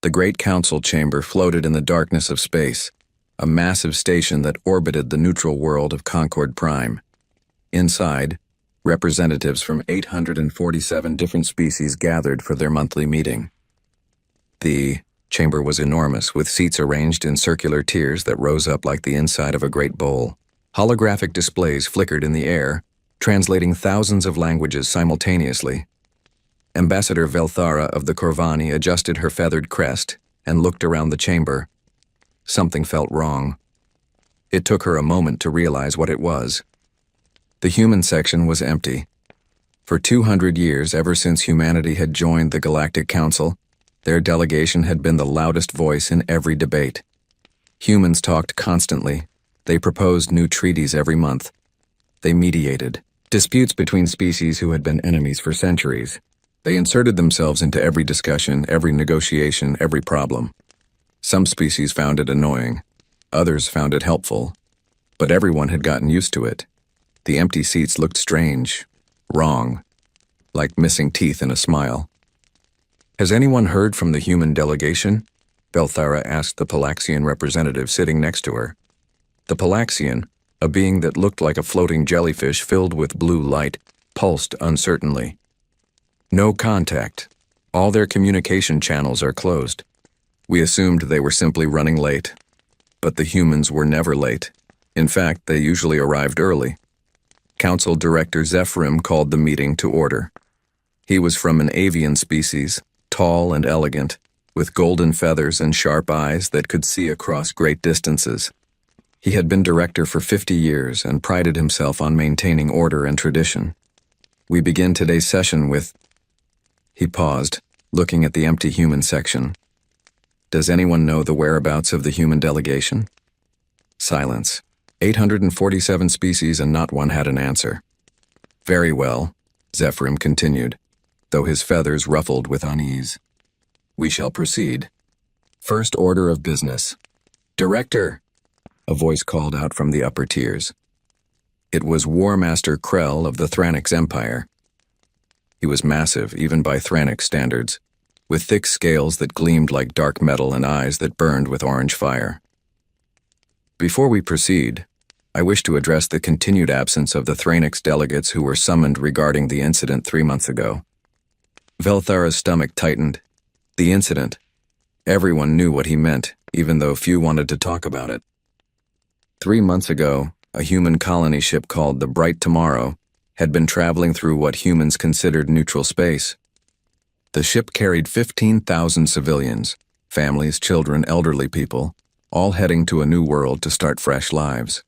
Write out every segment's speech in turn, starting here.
The great council chamber floated in the darkness of space, a massive station that orbited the neutral world of Concord Prime. Inside, representatives from 847 different species gathered for their monthly meeting. The chamber was enormous, with seats arranged in circular tiers that rose up like the inside of a great bowl. Holographic displays flickered in the air, translating thousands of languages simultaneously. Ambassador Velthara of the Corvani adjusted her feathered crest and looked around the chamber. Something felt wrong. It took her a moment to realize what it was. The human section was empty. For 200 years, ever since humanity had joined the Galactic Council, their delegation had been the loudest voice in every debate. Humans talked constantly. They proposed new treaties every month. They mediated disputes between species who had been enemies for centuries. They inserted themselves into every discussion, every negotiation, every problem. Some species found it annoying. Others found it helpful. But everyone had gotten used to it. The empty seats looked strange, wrong, like missing teeth in a smile. "Has anyone heard from the human delegation?" Velthara asked the Palaxian representative sitting next to her. The Palaxian, a being that looked like a floating jellyfish filled with blue light, pulsed uncertainly. "No contact. All their communication channels are closed. We assumed they were simply running late. But the humans were never late. In fact, they usually arrived early." Council Director Zephyrim called the meeting to order. He was from an avian species, tall and elegant, with golden feathers and sharp eyes that could see across great distances. He had been director for 50 years and prided himself on maintaining order and tradition. "We begin today's session with..." He paused, looking at the empty human section. "Does anyone know the whereabouts of the human delegation?" Silence. 847 species and not one had an answer. "Very well," Zephyrim continued, though his feathers ruffled with unease. "We shall proceed. First order of business. Director!" a voice called out from the upper tiers. It was War Master Krell of the Thranix Empire. He was massive, even by Thranix standards, with thick scales that gleamed like dark metal and eyes that burned with orange fire. "Before we proceed, I wish to address the continued absence of the Thranix delegates who were summoned regarding the incident 3 months ago." Velthara's stomach tightened. The incident. Everyone knew what he meant, even though few wanted to talk about it. 3 months ago, a human colony ship called the Bright Tomorrow had been traveling through what humans considered neutral space. The ship carried 15,000 civilians, families, children, elderly people, all heading to a new world to start fresh lives.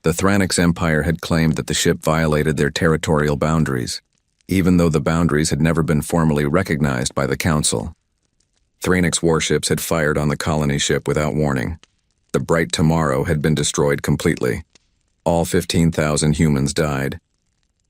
The Thranix Empire had claimed that the ship violated their territorial boundaries, even though the boundaries had never been formally recognized by the Council. Thranix warships had fired on the colony ship without warning. The Bright Tomorrow had been destroyed completely. All 15,000 humans died.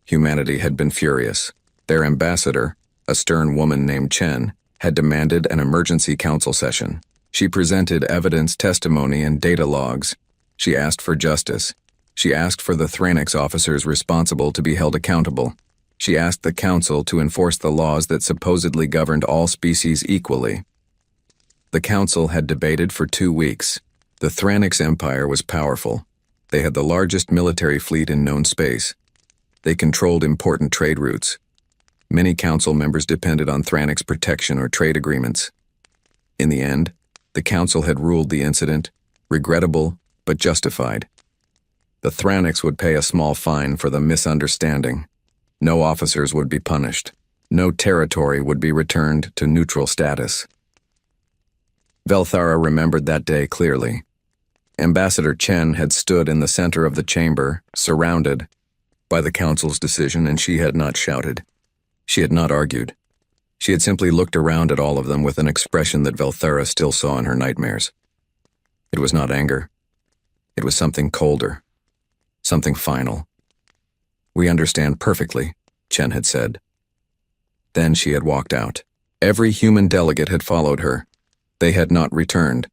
Humanity had been furious. Their ambassador, a stern woman named Chen, had demanded an emergency council session. She presented evidence, testimony, and data logs. She asked for justice. She asked for the Thranix officers responsible to be held accountable. She asked the council to enforce the laws that supposedly governed all species equally. The council had debated for 2 weeks. The Thranix Empire was powerful. They had the largest military fleet in known space. They controlled important trade routes. Many council members depended on Thranix protection or trade agreements. In the end, the council had ruled the incident regrettable but justified. The Thranix would pay a small fine for the misunderstanding. No officers would be punished. No territory would be returned to neutral status. Velthara remembered that day clearly. Ambassador Chen had stood in the center of the chamber, surrounded by the council's decision, and she had not shouted. She had not argued. She had simply looked around at all of them with an expression that Velthara still saw in her nightmares. It was not anger. It was something colder. Something final. "We understand perfectly," Chen had said. Then she had walked out. Every human delegate had followed her. They had not returned.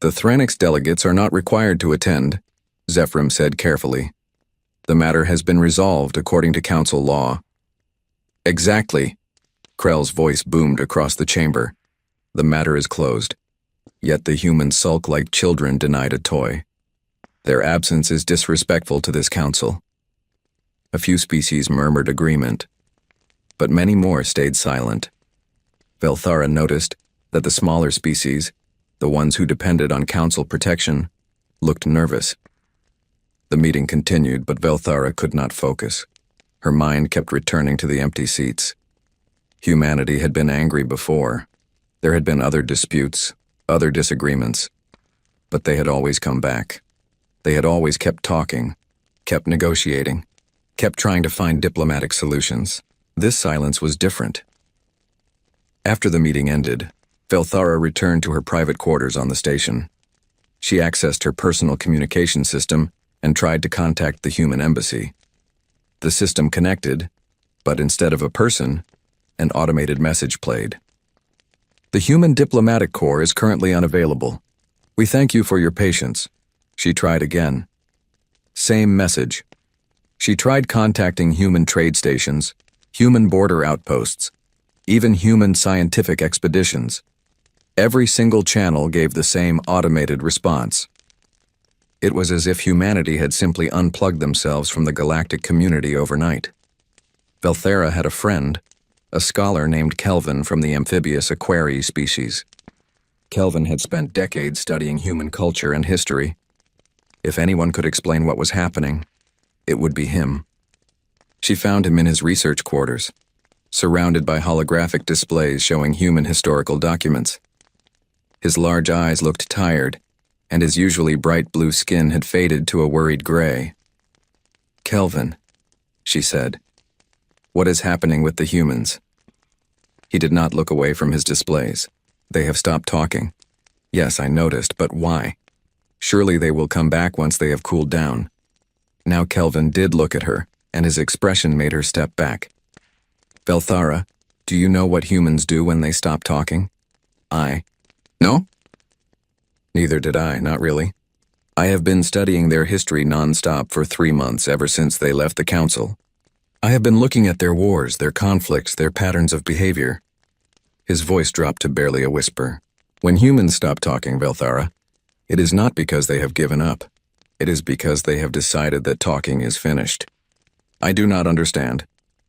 "The Thranix delegates are not required to attend," Zephyrim said carefully. "The matter has been resolved according to council law." "Exactly," Krell's voice boomed across the chamber. The matter is closed. Yet the humans sulk like children denied a toy. Their absence is disrespectful to this council. A few species murmured agreement, but many more stayed silent. Velthara noticed that the smaller species, the ones who depended on council protection, looked nervous. The meeting continued, but Velthara could not focus. Her mind kept returning to the empty seats. Humanity had been angry before. There had been other disputes, other disagreements, but they had always come back. They had always kept talking, kept negotiating, kept trying to find diplomatic solutions. This silence was different. After the meeting ended, Velthara returned to her private quarters on the station. She accessed her personal communication system and tried to contact the human embassy. The system connected, but instead of a person, an automated message played. The Human Diplomatic Corps is currently unavailable. We thank you for your patience. She tried again. Same message. She tried contacting human trade stations, human border outposts, even human scientific expeditions. Every single channel gave the same automated response. It was as if humanity had simply unplugged themselves from the galactic community overnight. Velthara had a friend, a scholar named Kelvin from the amphibious Aquarii species. Kelvin had spent decades studying human culture and history. If anyone could explain what was happening, it would be him. She found him in his research quarters, surrounded by holographic displays showing human historical documents. His large eyes looked tired, and his usually bright blue skin had faded to a worried gray. "Kelvin," she said, "what is happening with the humans?" He did not look away from his displays. "They have stopped talking." "Yes, I noticed, but why? Surely they will come back once they have cooled down." Now Kelvin did look at her, and his expression made her step back. "Velthara, do you know what humans do when they stop talking?" "No?" "Neither did I, not really. I have been studying their history non-stop for 3 months ever since they left the council. I have been looking at their wars, their conflicts, their patterns of behavior." His voice dropped to barely a whisper. "When humans stop talking, Velthara, it is not because they have given up. It is because they have decided that talking is finished." "I do not understand."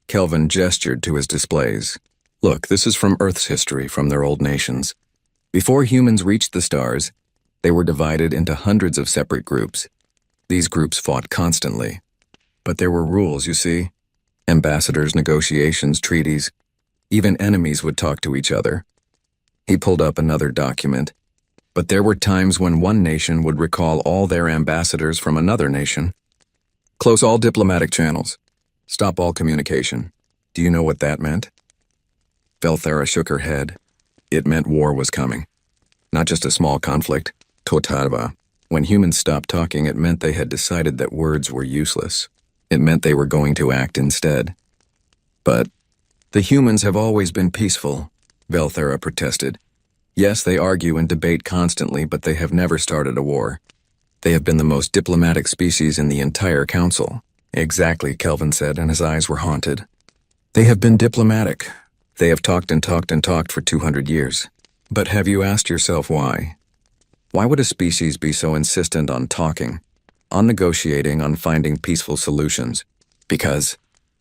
Kelvin gestured to his displays. "Look, this is from Earth's history, from their old nations. Before humans reached the stars, they were divided into hundreds of separate groups. These groups fought constantly. But there were rules, you see. Ambassadors, negotiations, treaties. Even enemies would talk to each other." He pulled up another document. "But there were times when one nation would recall all their ambassadors from another nation. Close all diplomatic channels. Stop all communication. Do you know what that meant?" Velthara shook her head. It meant war was coming. Not just a small conflict. Totarva. When humans stopped talking, it meant they had decided that words were useless. It meant they were going to act instead. "But the humans have always been peaceful," Velthara protested. "Yes, they argue and debate constantly, but they have never started a war. They have been the most diplomatic species in the entire council." "Exactly," Kelvin said, and his eyes were haunted. "They have been diplomatic. They have talked and talked and talked for 200 years. But have you asked yourself why? Why would a species be so insistent on talking, on negotiating, on finding peaceful solutions? Because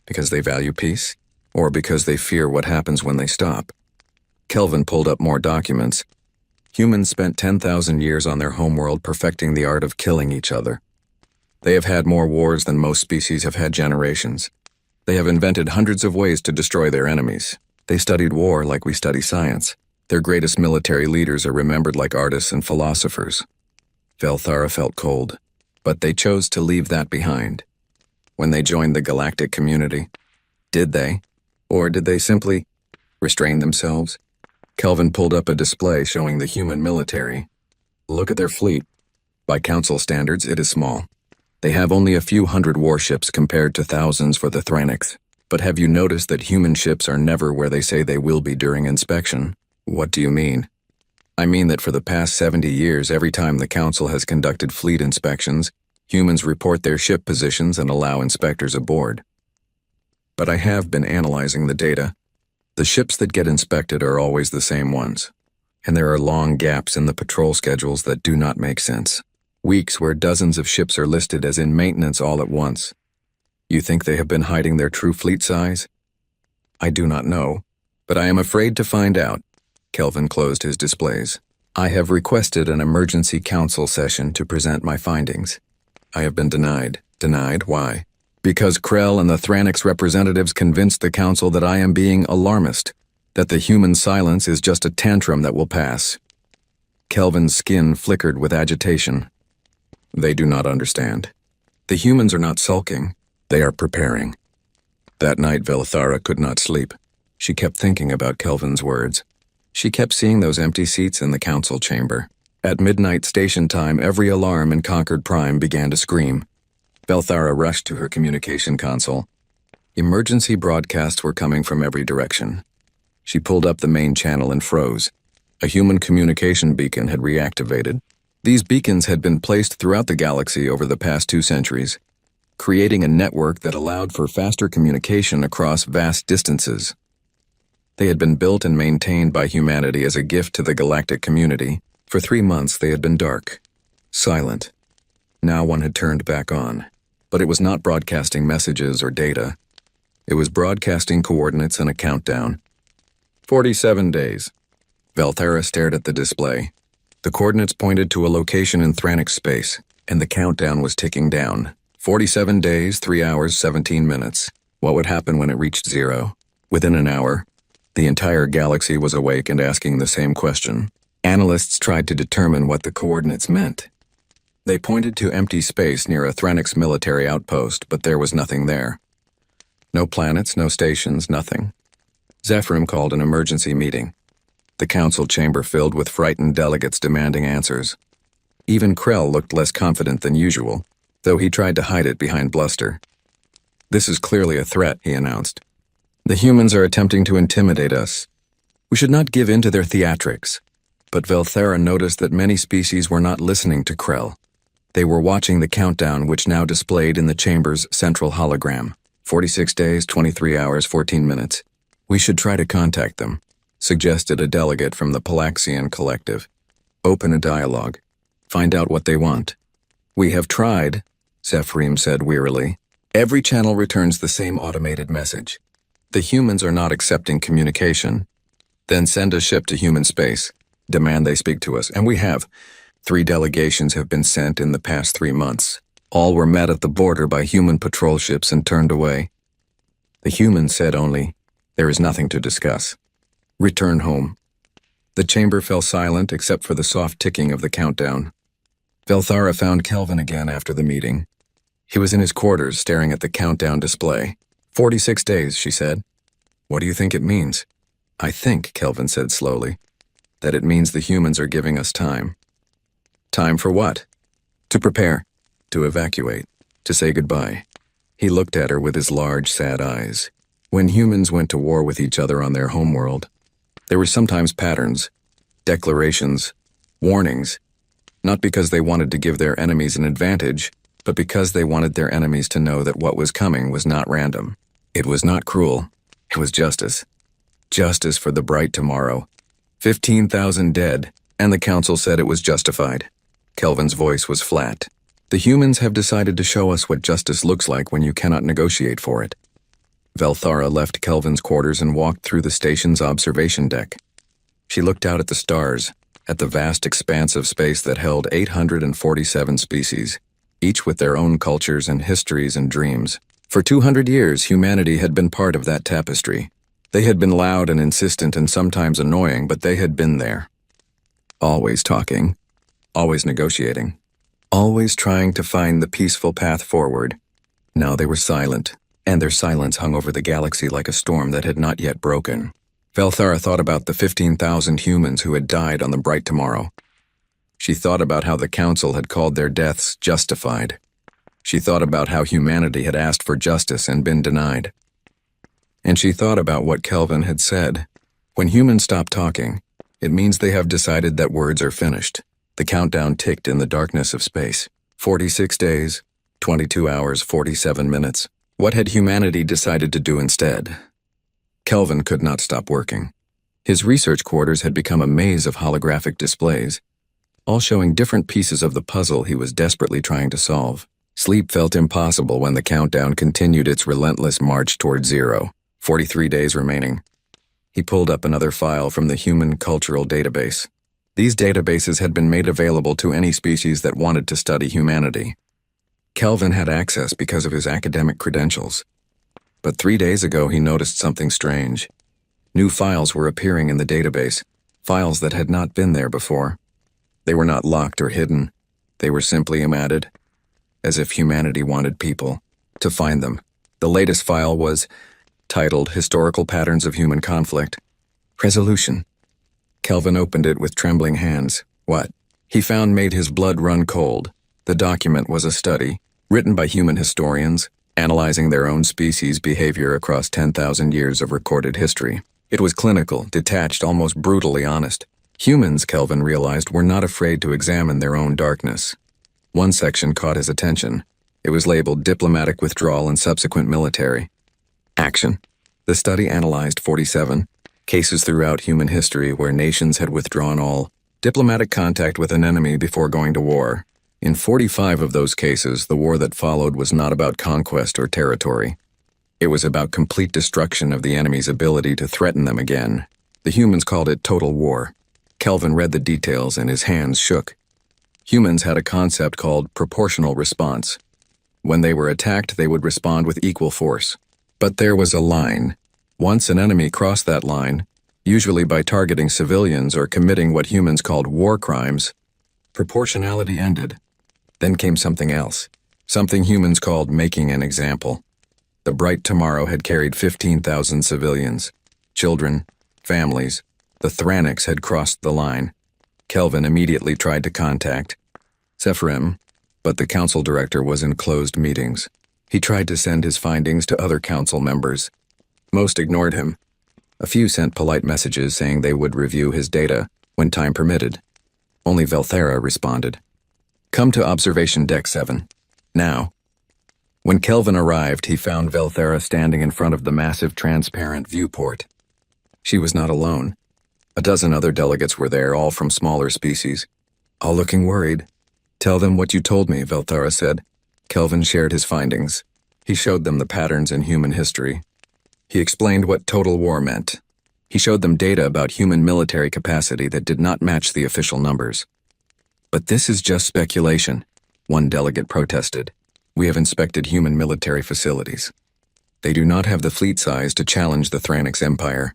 they value peace? Or because they fear what happens when they stop?" Kelvin pulled up more documents. Humans spent 10,000 years on their homeworld perfecting the art of killing each other. They have had more wars than most species have had generations. They have invented hundreds of ways to destroy their enemies. They studied war like we study science. Their greatest military leaders are remembered like artists and philosophers. Velthara felt cold, but they chose to leave that behind. When they joined the galactic community, did they? Or did they simply restrain themselves? Kelvin pulled up a display showing the human military. "Look at their fleet. By council standards, it is small. They have only a few hundred warships compared to thousands for the Thranics. But have you noticed that human ships are never where they say they will be during inspection?" "What do you mean?" "I mean that for the past 70 years, every time the council has conducted fleet inspections, humans report their ship positions and allow inspectors aboard. But I have been analyzing the data. The ships that get inspected are always the same ones. and there are long gaps in the patrol schedules that do not make sense. Weeks where dozens of ships are listed as in maintenance all at once. You think they have been hiding their true fleet size? I do not know, but I am afraid to find out. Kelvin closed his displays. I have requested an emergency council session to present my findings. I have been denied. Denied? Why? Because Krell and the Thranix representatives convinced the council that I am being alarmist, that the human silence is just a tantrum that will pass. Kelvin's skin flickered with agitation. They do not understand. The humans are not sulking. They are preparing. That night, Velthara could not sleep. She kept thinking about Kelvin's words. She kept seeing those empty seats in the council chamber. At midnight station time, every alarm in Concord Prime began to scream. Velthara rushed to her communication console. Emergency broadcasts were coming from every direction. She pulled up the main channel and froze. A human communication beacon had reactivated. These beacons had been placed throughout the galaxy over the past 2 centuries, creating a network that allowed for faster communication across vast distances. They had been built and maintained by humanity as a gift to the galactic community. For 3 months they had been dark, silent. Now one had turned back on, but it was not broadcasting messages or data. It was broadcasting coordinates and a countdown. 47 days. Velthara stared at the display. The coordinates pointed to a location in Thranix space, and the countdown was ticking down. 47 days, 3 hours, 17 minutes. What would happen when it reached 0? Within an hour, the entire galaxy was awake and asking the same question. Analysts tried to determine what the coordinates meant. They pointed to empty space near a Thranix military outpost, but there was nothing there. No planets, no stations, nothing. Zephyrim called an emergency meeting. The council chamber filled with frightened delegates demanding answers. Even Krell looked less confident than usual, though he tried to hide it behind bluster. This is clearly a threat, he announced. The humans are attempting to intimidate us. We should not give in to their theatrics. But Velthara noticed that many species were not listening to Krell. They were watching the countdown which now displayed in the chamber's central hologram. 46 days, 23 hours, 14 minutes. We should try to contact them, suggested a delegate from the Palaxian Collective. Open a dialogue. Find out what they want. We have tried, Zephyrim said wearily. Every channel returns the same automated message. The humans are not accepting communication. Then send a ship to human space. Demand they speak to us, and we have. 3 delegations have been sent in the past 3 months. All were met at the border by human patrol ships and turned away. The humans said only, there is nothing to discuss. Return home. The chamber fell silent except for the soft ticking of the countdown. Velthara found Kelvin again after the meeting. He was in his quarters staring at the countdown display. 46 days, she said. What do you think it means? I think, Kelvin said slowly, that it means the humans are giving us time. Time for what? To prepare, to evacuate, to say goodbye. He looked at her with his large, sad eyes. When humans went to war with each other on their homeworld, there were sometimes patterns, declarations, warnings, not because they wanted to give their enemies an advantage, but because they wanted their enemies to know that what was coming was not random. It was not cruel. It was justice. Justice for the bright tomorrow. 15,000 dead, and the council said it was justified. Kelvin's voice was flat. The humans have decided to show us what justice looks like when you cannot negotiate for it. Velthara left Kelvin's quarters and walked through the station's observation deck. She looked out at the stars, at the vast expanse of space that held 847 species, each with their own cultures and histories and dreams. For 200 years, humanity had been part of that tapestry. They had been loud and insistent and sometimes annoying, but they had been there. Always talking, always negotiating, always trying to find the peaceful path forward. Now they were silent, and their silence hung over the galaxy like a storm that had not yet broken. Velthara thought about the 15,000 humans who had died on the bright tomorrow. She thought about how the council had called their deaths justified. She thought about how humanity had asked for justice and been denied. And she thought about what Kelvin had said. When humans stop talking, it means they have decided that words are finished. The countdown ticked in the darkness of space. 46 days, 22 hours, 47 minutes. What had humanity decided to do instead? Kelvin could not stop working. His research quarters had become a maze of holographic displays, all showing different pieces of the puzzle he was desperately trying to solve. Sleep felt impossible when the countdown continued its relentless march toward zero. 43 days remaining. He pulled up another file from the Human Cultural Database. These databases had been made available to any species that wanted to study humanity. Kelvin had access because of his academic credentials. But 3 days ago he noticed something strange. New files were appearing in the database, files that had not been there before. They were not locked or hidden. They were simply added, as if humanity wanted people to find them. The latest file was titled Historical Patterns of Human Conflict. Resolution. Kelvin opened it with trembling hands. What he found made his blood run cold. The document was a study, written by human historians, analyzing their own species' behavior across 10,000 years of recorded history. It was clinical, detached, almost brutally honest. Humans, Kelvin realized, were not afraid to examine their own darkness. One section caught his attention. It was labeled Diplomatic Withdrawal and Subsequent Military Action. The study analyzed 47 cases throughout human history where nations had withdrawn all diplomatic contact with an enemy before going to war. In 45 of those cases, the war that followed was not about conquest or territory. It was about complete destruction of the enemy's ability to threaten them again. The humans called it total war. Kelvin read the details and his hands shook. Humans had a concept called proportional response. When they were attacked, they would respond with equal force. But there was a line. Once an enemy crossed that line, usually by targeting civilians or committing what humans called war crimes, proportionality ended. Then came something else, something humans called making an example. The Bright Tomorrow had carried 15,000 civilians, children, families. The Thranics had crossed the line. Kelvin immediately tried to contact Zephyrim, but the council director was in closed meetings. He tried to send his findings to other council members. Most ignored him. A few sent polite messages saying they would review his data when time permitted. Only Velthera responded. Come to Observation Deck 7. Now. When Kelvin arrived, he found Velthera standing in front of the massive transparent viewport. She was not alone. A dozen other delegates were there, all from smaller species, all looking worried. Tell them what you told me, Velthera said. Kelvin shared his findings. He showed them the patterns in human history. He explained what total war meant. He showed them data about human military capacity that did not match the official numbers. But this is just speculation, one delegate protested. We have inspected human military facilities. They do not have the fleet size to challenge the Thranics Empire.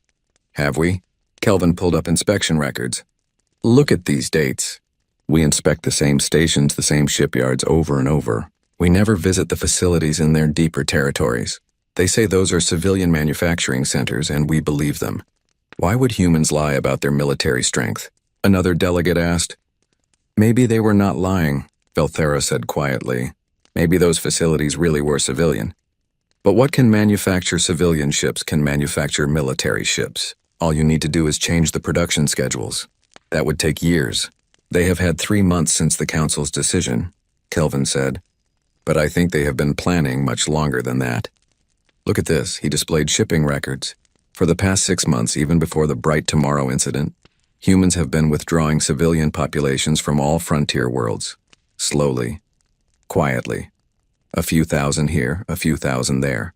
Have we? Kelvin pulled up inspection records. Look at these dates. We inspect the same stations, the same shipyards over and over. We never visit the facilities in their deeper territories. They say those are civilian manufacturing centers, and we believe them. Why would humans lie about their military strength? Another delegate asked. Maybe they were not lying, Velthera said quietly. Maybe those facilities really were civilian. But what can manufacture civilian ships can manufacture military ships. All you need to do is change the production schedules. That would take years. They have had 3 months since the council's decision, Kelvin said. But I think they have been planning much longer than that. Look at this, he displayed shipping records. For the past 6 months, even before the Bright Tomorrow incident, humans have been withdrawing civilian populations from all frontier worlds. Slowly. Quietly. A few thousand here, a few thousand there.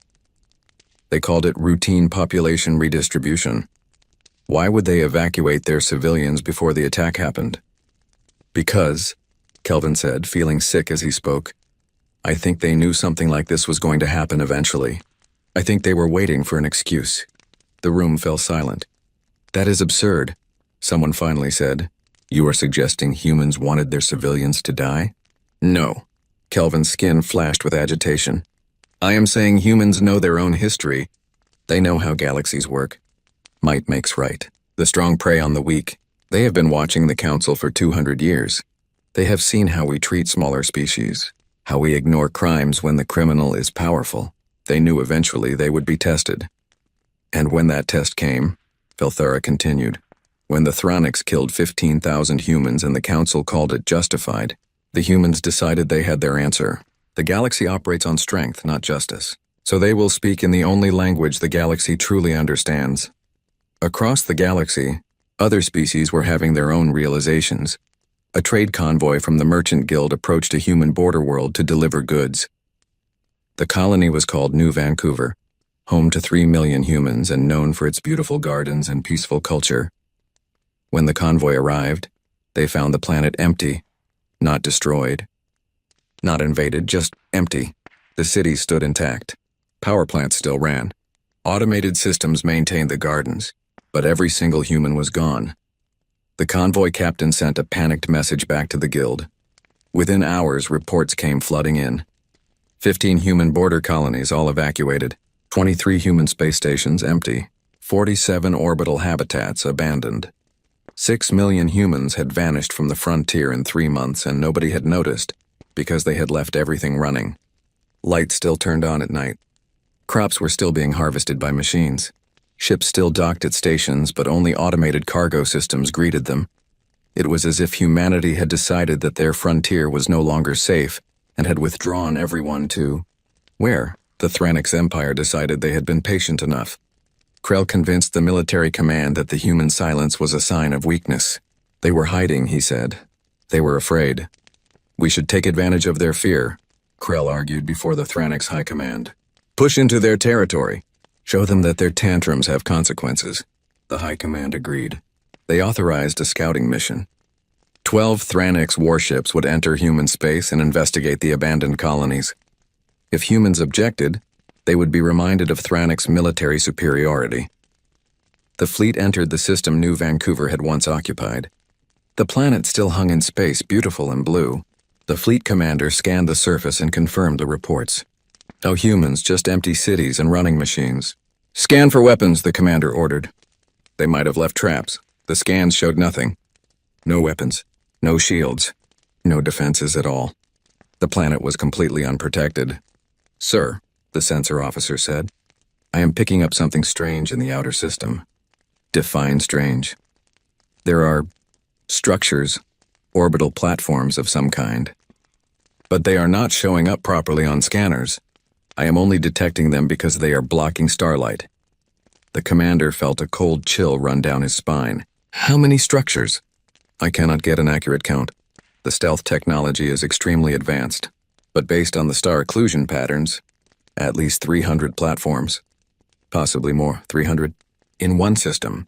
They called it routine population redistribution. Why would they evacuate their civilians before the attack happened? Because, Kelvin said, feeling sick as he spoke, I think they knew something like this was going to happen eventually. I think they were waiting for an excuse. The room fell silent. That is absurd, someone finally said. You are suggesting humans wanted their civilians to die? No. Kelvin's skin flashed with agitation. I am saying humans know their own history. They know how galaxies work. Might makes right. The strong prey on the weak. They have been watching the Council for 200 years. They have seen how we treat smaller species, how we ignore crimes when the criminal is powerful. They knew eventually they would be tested. And when that test came, Velthera continued, when the Thranics killed 15,000 humans and the Council called it justified, the humans decided they had their answer. The galaxy operates on strength, not justice. So they will speak in the only language the galaxy truly understands. Across the galaxy, other species were having their own realizations. A trade convoy from the Merchant Guild approached a human border world to deliver goods. The colony was called New Vancouver, home to 3 million humans and known for its beautiful gardens and peaceful culture. When the convoy arrived, they found the planet empty, not destroyed, not invaded, just empty. The city stood intact. Power plants still ran. Automated systems maintained the gardens, but every single human was gone. The convoy captain sent a panicked message back to the guild. Within hours, reports came flooding in. 15 human border colonies all evacuated, 23 human space stations empty, 47 orbital habitats abandoned. 6 million humans had vanished from the frontier in 3 months and nobody had noticed because they had left everything running. Lights still turned on at night. Crops were still being harvested by machines. Ships still docked at stations, but only automated cargo systems greeted them. It was as if humanity had decided that their frontier was no longer safe and had withdrawn everyone to where? The Thranix Empire decided they had been patient enough. Krell convinced the military command that the human silence was a sign of weakness. They were hiding, he said. They were afraid. We should take advantage of their fear, Krell argued before the Thranix High Command. Push into their territory. Show them that their tantrums have consequences. The High Command agreed. They authorized a scouting mission. 12 Thranix warships would enter human space and investigate the abandoned colonies. If humans objected, they would be reminded of Thranix military superiority. The fleet entered the system New Vancouver had once occupied. The planet still hung in space, beautiful and blue. The fleet commander scanned the surface and confirmed the reports. No humans, just empty cities and running machines. Scan for weapons, the commander ordered. They might have left traps. The scans showed nothing. No weapons, no shields, no defenses at all. The planet was completely unprotected. Sir, the sensor officer said, I am picking up something strange in the outer system. Define strange. There are structures, orbital platforms of some kind. But they are not showing up properly on scanners. I am only detecting them because they are blocking starlight. The commander felt a cold chill run down his spine. How many structures? I cannot get an accurate count. The stealth technology is extremely advanced, but based on the star occlusion patterns, at least 300 platforms. Possibly more, 300. In one system,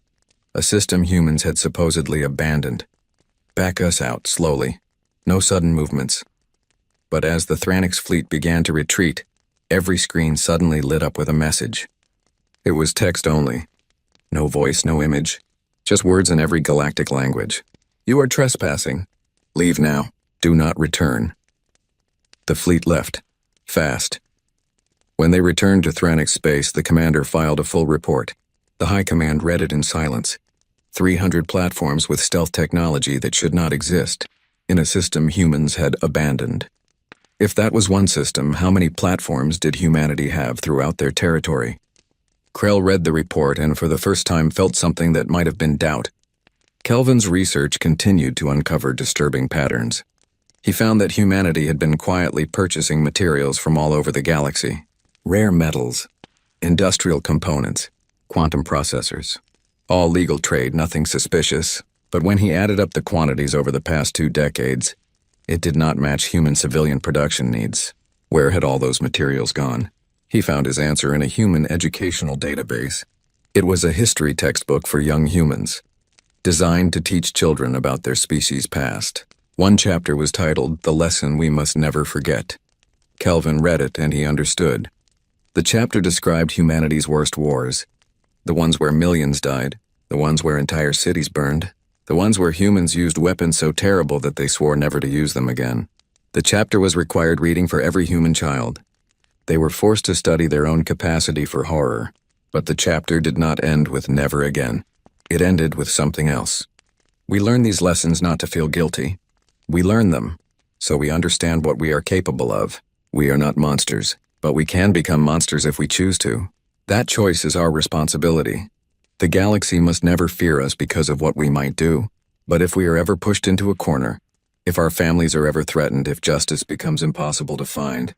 a system humans had supposedly abandoned. Back us out, slowly. No sudden movements. But as the Thranix fleet began to retreat, every screen suddenly lit up with a message. It was text only. No voice, no image. Just words in every galactic language. You are trespassing. Leave now. Do not return. The fleet left. Fast. When they returned to Thranix space, the commander filed a full report. The High Command read it in silence. 300 platforms with stealth technology that should not exist, in a system humans had abandoned. If that was one system, how many platforms did humanity have throughout their territory? Krell read the report and for the first time felt something that might have been doubt. Kelvin's research continued to uncover disturbing patterns. He found that humanity had been quietly purchasing materials from all over the galaxy. Rare metals, industrial components, quantum processors. All legal trade, nothing suspicious, but when he added up the quantities over the past 2 decades, it did not match human civilian production needs. Where had all those materials gone? He found his answer in a human educational database. It was a history textbook for young humans, designed to teach children about their species' past. One chapter was titled, The Lesson We Must Never Forget. Kelvin read it and he understood. The chapter described humanity's worst wars. The ones where millions died, the ones where entire cities burned, the ones where humans used weapons so terrible that they swore never to use them again. The chapter was required reading for every human child. They were forced to study their own capacity for horror, but the chapter did not end with never again. It ended with something else. We learn these lessons not to feel guilty. We learn them, so we understand what we are capable of. We are not monsters, but we can become monsters if we choose to. That choice is our responsibility. The galaxy must never fear us because of what we might do, but if we are ever pushed into a corner, if our families are ever threatened, if justice becomes impossible to find,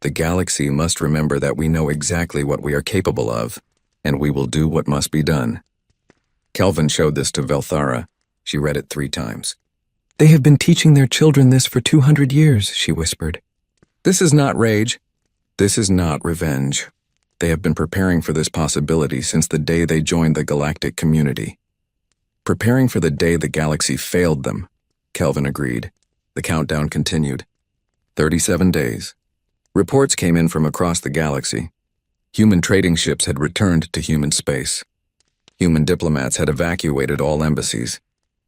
the galaxy must remember that we know exactly what we are capable of, and we will do what must be done. Kelvin showed this to Velthara. She read it 3 times. "They have been teaching their children this for 200 years, she whispered. "This is not rage. This is not revenge. They have been preparing for this possibility since the day they joined the galactic community. Preparing for the day the galaxy failed them," Kelvin agreed. The countdown continued. 37 days. Reports came in from across the galaxy. Human trading ships had returned to human space. Human diplomats had evacuated all embassies.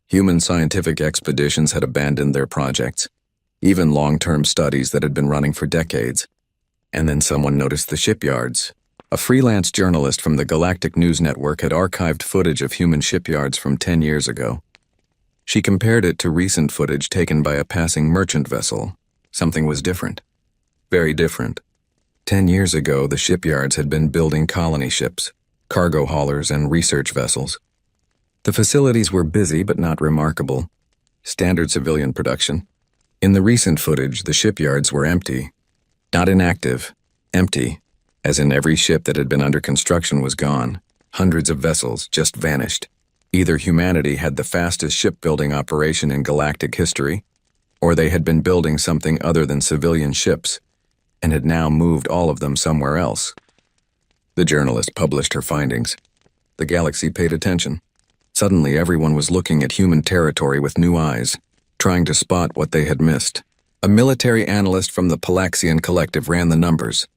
Human scientific expeditions had abandoned their projects, even long-term studies that had been running for decades. And then someone noticed the shipyards. A freelance journalist from the Galactic News Network had archived footage of human shipyards from 10 years ago. She compared it to recent footage taken by a passing merchant vessel. Something was different. Very different. 10 years ago, the shipyards had been building colony ships, cargo haulers, and research vessels. The facilities were busy but not remarkable. Standard civilian production. In the recent footage, the shipyards were empty. Not inactive, empty, as in every ship that had been under construction was gone. Hundreds of vessels just vanished. Either humanity had the fastest shipbuilding operation in galactic history, or they had been building something other than civilian ships, and had now moved all of them somewhere else. The journalist published her findings. The galaxy paid attention. Suddenly, everyone was looking at human territory with new eyes, trying to spot what they had missed. A military analyst from the Palaxian Collective ran the numbers.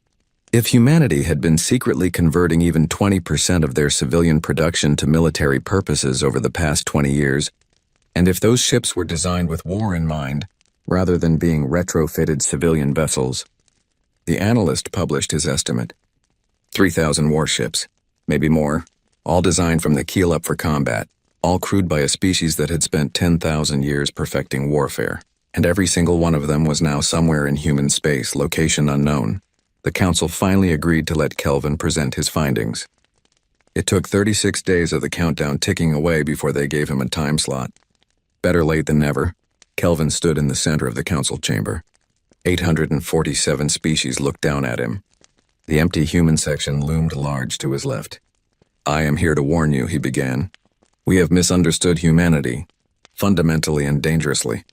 If humanity had been secretly converting even 20% of their civilian production to military purposes over the past 20 years, and if those ships were designed with war in mind, rather than being retrofitted civilian vessels, the analyst published his estimate. 3,000 warships, maybe more, all designed from the keel up for combat, all crewed by a species that had spent 10,000 years perfecting warfare, and every single one of them was now somewhere in human space, location unknown. The council finally agreed to let Kelvin present his findings. It took 36 days of the countdown ticking away before they gave him a time slot. Better late than never. Kelvin stood in the center of the council chamber. 847 species looked down at him. The empty human section loomed large to his left. "I am here to warn you," he began. "We have misunderstood humanity, fundamentally and dangerously."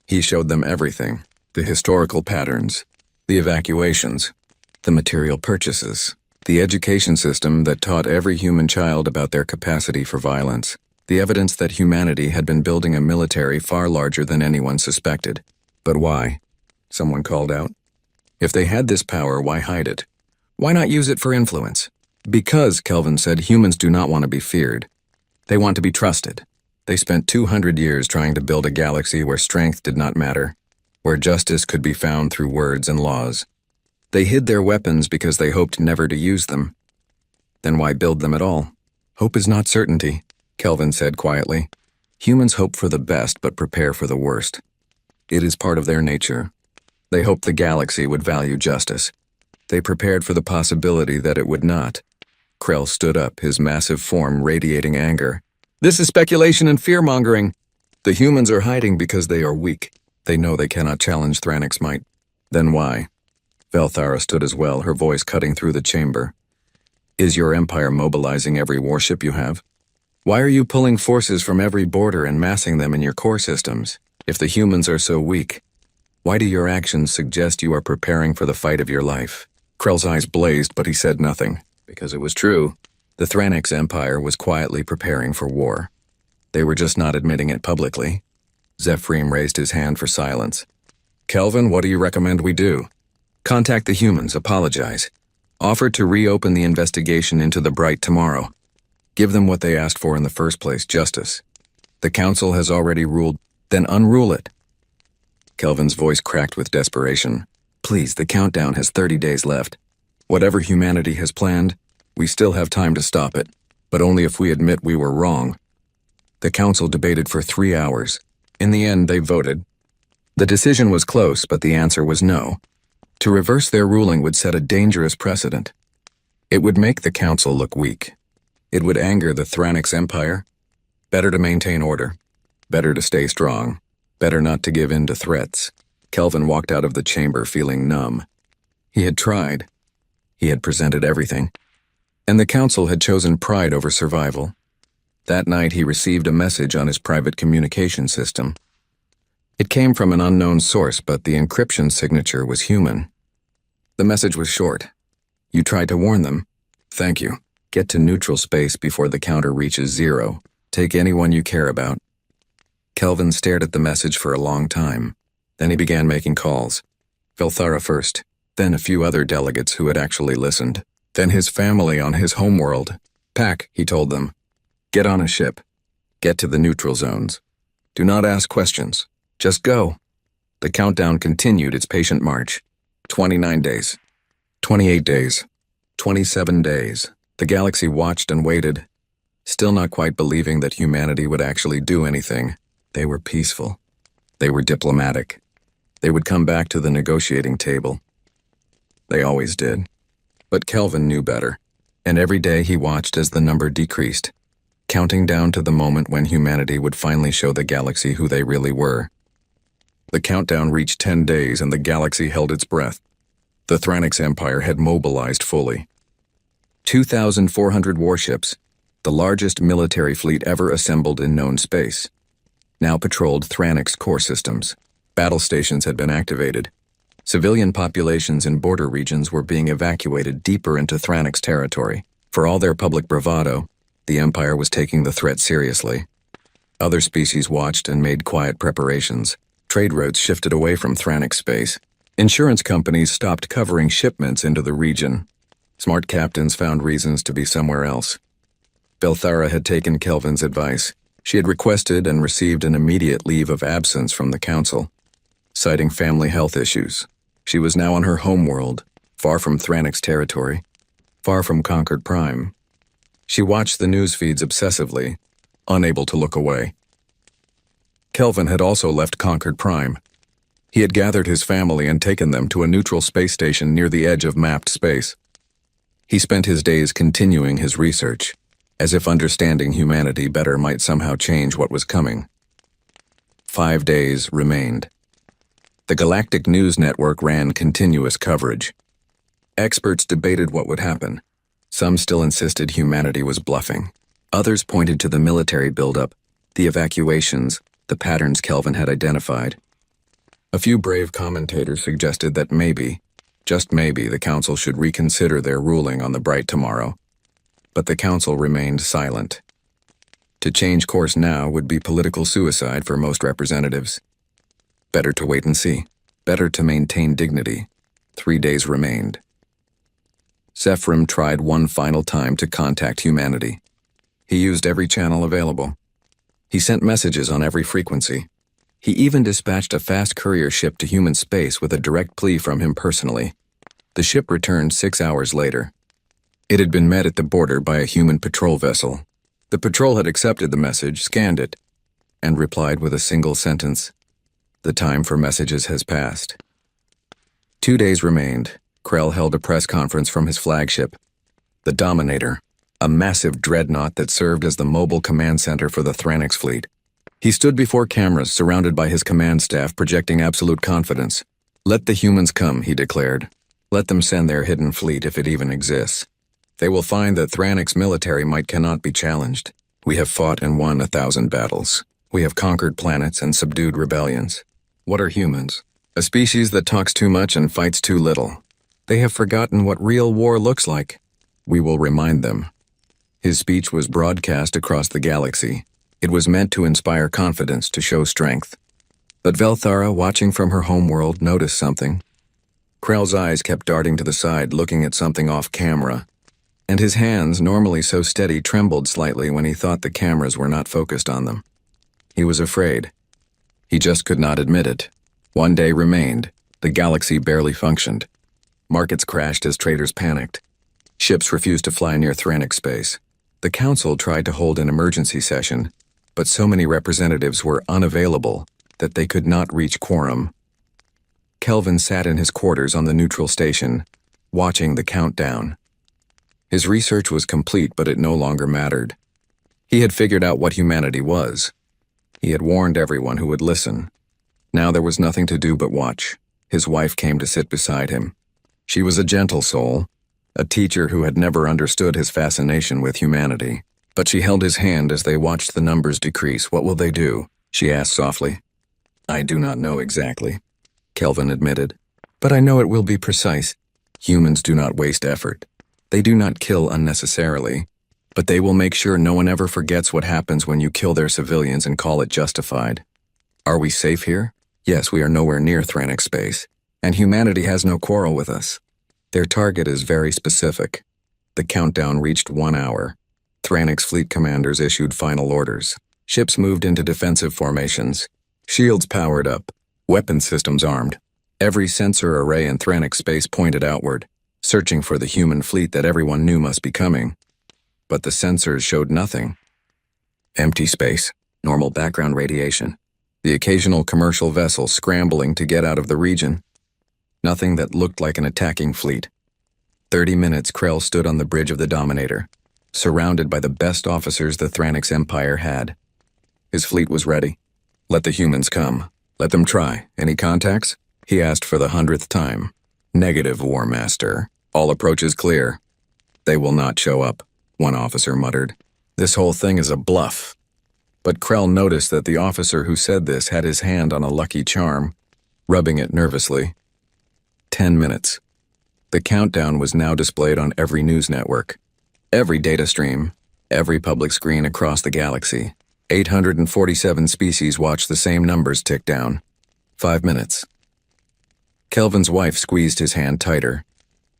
He showed them everything, the historical patterns, the evacuations, the material purchases, the education system that taught every human child about their capacity for violence, the evidence that humanity had been building a military far larger than anyone suspected. "But why?" someone called out. "If they had this power, why hide it? Why not use it for influence?" "Because," Kelvin said, "humans do not want to be feared. They want to be trusted. They spent 200 years trying to build a galaxy where strength did not matter, where justice could be found through words and laws. They hid their weapons because they hoped never to use them. Then why build them at all? Hope is not certainty," Kelvin said quietly. "Humans hope for the best but prepare for the worst. It is part of their nature. They hoped the galaxy would value justice. They prepared for the possibility that it would not." Krell stood up, his massive form radiating anger. "This is speculation and fear-mongering. The humans are hiding because they are weak. They know they cannot challenge Thranik's might." "Then why?" Velthara stood as well, her voice cutting through the chamber. "Is your empire mobilizing every warship you have? Why are you pulling forces from every border and massing them in your core systems? If the humans are so weak, why do your actions suggest you are preparing for the fight of your life?" Krell's eyes blazed, but he said nothing, because it was true. The Thranik's empire was quietly preparing for war. They were just not admitting it publicly. Zephyrim raised his hand for silence. "Kelvin, what do you recommend we do?" "Contact the humans, apologize. Offer to reopen the investigation into the Bright tomorrow. Give them what they asked for in the first place, justice. The council has already ruled, then unrule it." Kelvin's voice cracked with desperation. "Please, the countdown has 30 days left. Whatever humanity has planned, we still have time to stop it, but only if we admit we were wrong." The council debated for 3 hours. In the end, they voted. The decision was close, but the answer was no. To reverse their ruling would set a dangerous precedent. It would make the council look weak. It would anger the Thranik's empire. Better to maintain order. Better to stay strong. Better not to give in to threats. Kelvin walked out of the chamber feeling numb. He had tried. He had presented everything. And the council had chosen pride over survival. That night he received a message on his private communication system. It came from an unknown source, but the encryption signature was human. The message was short. You tried to warn them. Thank you. Get to neutral space before the counter reaches 0. Take anyone you care about. Kelvin stared at the message for a long time. Then he began making calls. Velthara first, then a few other delegates who had actually listened. Then his family on his homeworld. Pack, he told them. Get on a ship. Get to the neutral zones. Do not ask questions. Just go. The countdown continued its patient march. 29 days. 28 days. 27 days. The galaxy watched and waited, still not quite believing that humanity would actually do anything. They were peaceful. They were diplomatic. They would come back to the negotiating table. They always did. But Kelvin knew better, and every day he watched as the number decreased, counting down to the moment when humanity would finally show the galaxy who they really were. The countdown reached 10 days and the galaxy held its breath. The Thranix Empire had mobilized fully. 2,400 warships, the largest military fleet ever assembled in known space, now patrolled Thranix core systems. Battle stations had been activated. Civilian populations in border regions were being evacuated deeper into Thranix territory. For all their public bravado, the Empire was taking the threat seriously. Other species watched and made quiet preparations. Trade routes shifted away from Thranix space. Insurance companies stopped covering shipments into the region. Smart captains found reasons to be somewhere else. Velthara had taken Kelvin's advice. She had requested and received an immediate leave of absence from the council, citing family health issues. She was now on her homeworld, far from Thranix territory, far from Concord Prime. She watched the news feeds obsessively, unable to look away. Kelvin had also left Concord Prime. He had gathered his family and taken them to a neutral space station near the edge of mapped space. He spent his days continuing his research, as if understanding humanity better might somehow change what was coming. 5 days remained. The Galactic News Network ran continuous coverage. Experts debated what would happen. Some still insisted humanity was bluffing. Others pointed to the military buildup, the evacuations, the patterns Kelvin had identified. A few brave commentators suggested that maybe, just maybe, the council should reconsider their ruling on the bright tomorrow. But the council remained silent. To change course now would be political suicide for most representatives. Better to wait and see. Better to maintain dignity. 3 days remained. Zephyrim tried one final time to contact humanity. He used every channel available. He sent messages on every frequency. He even dispatched a fast courier ship to human space with a direct plea from him personally. The ship returned 6 hours later. It had been met at the border by a human patrol vessel. The patrol had accepted the message, scanned it, and replied with a single sentence: "The time for messages has passed." 2 days remained. Krell held a press conference from his flagship, the Dominator, a massive dreadnought that served as the mobile command center for the Thranix fleet. He stood before cameras, surrounded by his command staff, projecting absolute confidence. "Let the humans come," he declared. "Let them send their hidden fleet, if it even exists. They will find that Thranix military might cannot be challenged. We have fought and won 1,000 battles. We have conquered planets and subdued rebellions. What are humans? A species that talks too much and fights too little. They have forgotten what real war looks like. We will remind them." His speech was broadcast across the galaxy. It was meant to inspire confidence, to show strength. But Velthara, watching from her homeworld, noticed something. Krell's eyes kept darting to the side, looking at something off camera, and his hands, normally so steady, trembled slightly when he thought the cameras were not focused on them. He was afraid. He just could not admit it. 1 day remained. The galaxy barely functioned. Markets crashed as traders panicked. Ships refused to fly near Thranix space. The council tried to hold an emergency session, but so many representatives were unavailable that they could not reach quorum. Kelvin sat in his quarters on the neutral station, watching the countdown. His research was complete, but it no longer mattered. He had figured out what humanity was. He had warned everyone who would listen. Now there was nothing to do but watch. His wife came to sit beside him. She was a gentle soul, a teacher who had never understood his fascination with humanity. But she held his hand as they watched the numbers decrease. "What will they do?" she asked softly. "I do not know exactly," Kelvin admitted. "But I know it will be precise. Humans do not waste effort. They do not kill unnecessarily. But they will make sure no one ever forgets what happens when you kill their civilians and call it justified. Are we safe here? Yes, we are nowhere near Thranix space, and humanity has no quarrel with us. Their target is very specific." The countdown reached 1 hour. Thranix fleet commanders issued final orders. Ships moved into defensive formations. Shields powered up. Weapon systems armed. Every sensor array in Thranix space pointed outward, searching for the human fleet that everyone knew must be coming. But the sensors showed nothing. Empty space. Normal background radiation. The occasional commercial vessel scrambling to get out of the region. Nothing that looked like an attacking fleet. 30 minutes Krell stood on the bridge of the Dominator, surrounded by the best officers the Thranix Empire had. His fleet was ready. "Let the humans come. Let them try. Any contacts?" he asked for the 100th time. "Negative, War Master. All approaches clear." "They will not show up," one officer muttered. "This whole thing is a bluff." But Krell noticed that the officer who said this had his hand on a lucky charm, rubbing it nervously. 10 minutes. The countdown was now displayed on every news network, every data stream, every public screen across the galaxy. 847 species watched the same numbers tick down. 5 minutes. Kelvin's wife squeezed his hand tighter.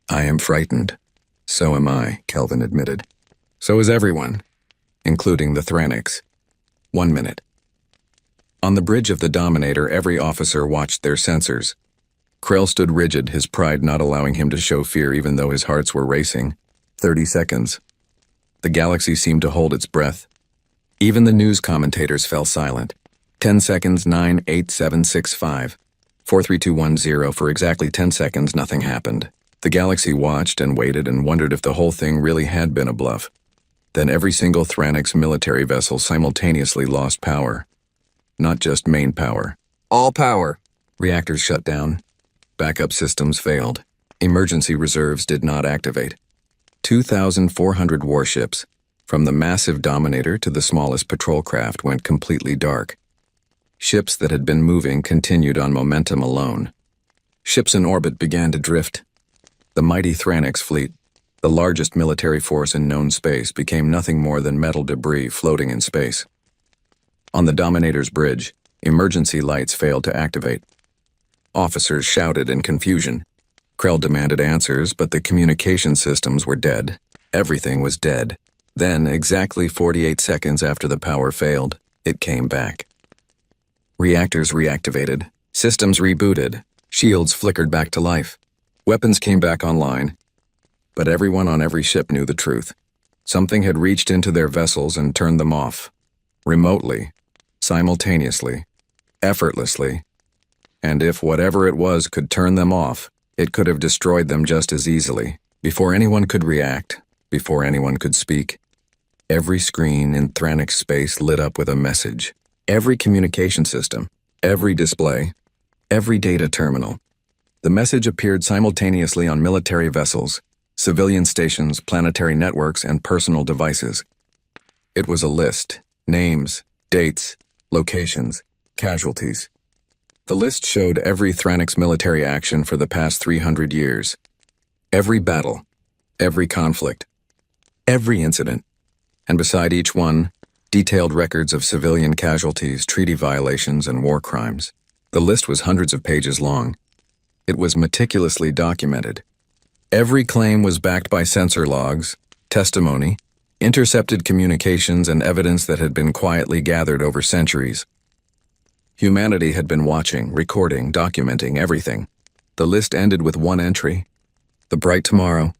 "I am frightened." "So am I," Kelvin admitted. "So is everyone, including the Thranix." 1 minute. On the bridge of the Dominator, every officer watched their sensors. Krell stood rigid, his pride not allowing him to show fear even though his hearts were racing. 30 seconds. The galaxy seemed to hold its breath. Even the news commentators fell silent. 10 seconds, 9, 8, 7, 6, 5. 4, 3, 2, 1, 0. For exactly 10 seconds, nothing happened. The galaxy watched and waited and wondered if the whole thing really had been a bluff. Then every single Thranix military vessel simultaneously lost power. Not just main power. All power. Reactors shut down. Backup systems failed. Emergency reserves did not activate. 2,400 warships, from the massive Dominator to the smallest patrol craft, went completely dark. Ships that had been moving continued on momentum alone. Ships in orbit began to drift. The mighty Thranix fleet, the largest military force in known space, became nothing more than metal debris floating in space. On the Dominator's bridge, emergency lights failed to activate. Officers shouted in confusion. Krell demanded answers, but the communication systems were dead. Everything was dead. Then, exactly 48 seconds after the power failed, it came back. Reactors reactivated. Systems rebooted. Shields flickered back to life. Weapons came back online. But everyone on every ship knew the truth. Something had reached into their vessels and turned them off. Remotely. Simultaneously. Effortlessly. And if whatever it was could turn them off, it could have destroyed them just as easily, before anyone could react, before anyone could speak. Every screen in Thranix space lit up with a message. Every communication system, every display, every data terminal. The message appeared simultaneously on military vessels, civilian stations, planetary networks, and personal devices. It was a list: names, dates, locations, casualties. The list showed every Thranix military action for the past 300 years. Every battle, every conflict, every incident. And beside each one, detailed records of civilian casualties, treaty violations, and war crimes. The list was hundreds of pages long. It was meticulously documented. Every claim was backed by sensor logs, testimony, intercepted communications, and evidence that had been quietly gathered over centuries. Humanity had been watching, recording, documenting everything. The list ended with one entry. The bright tomorrow.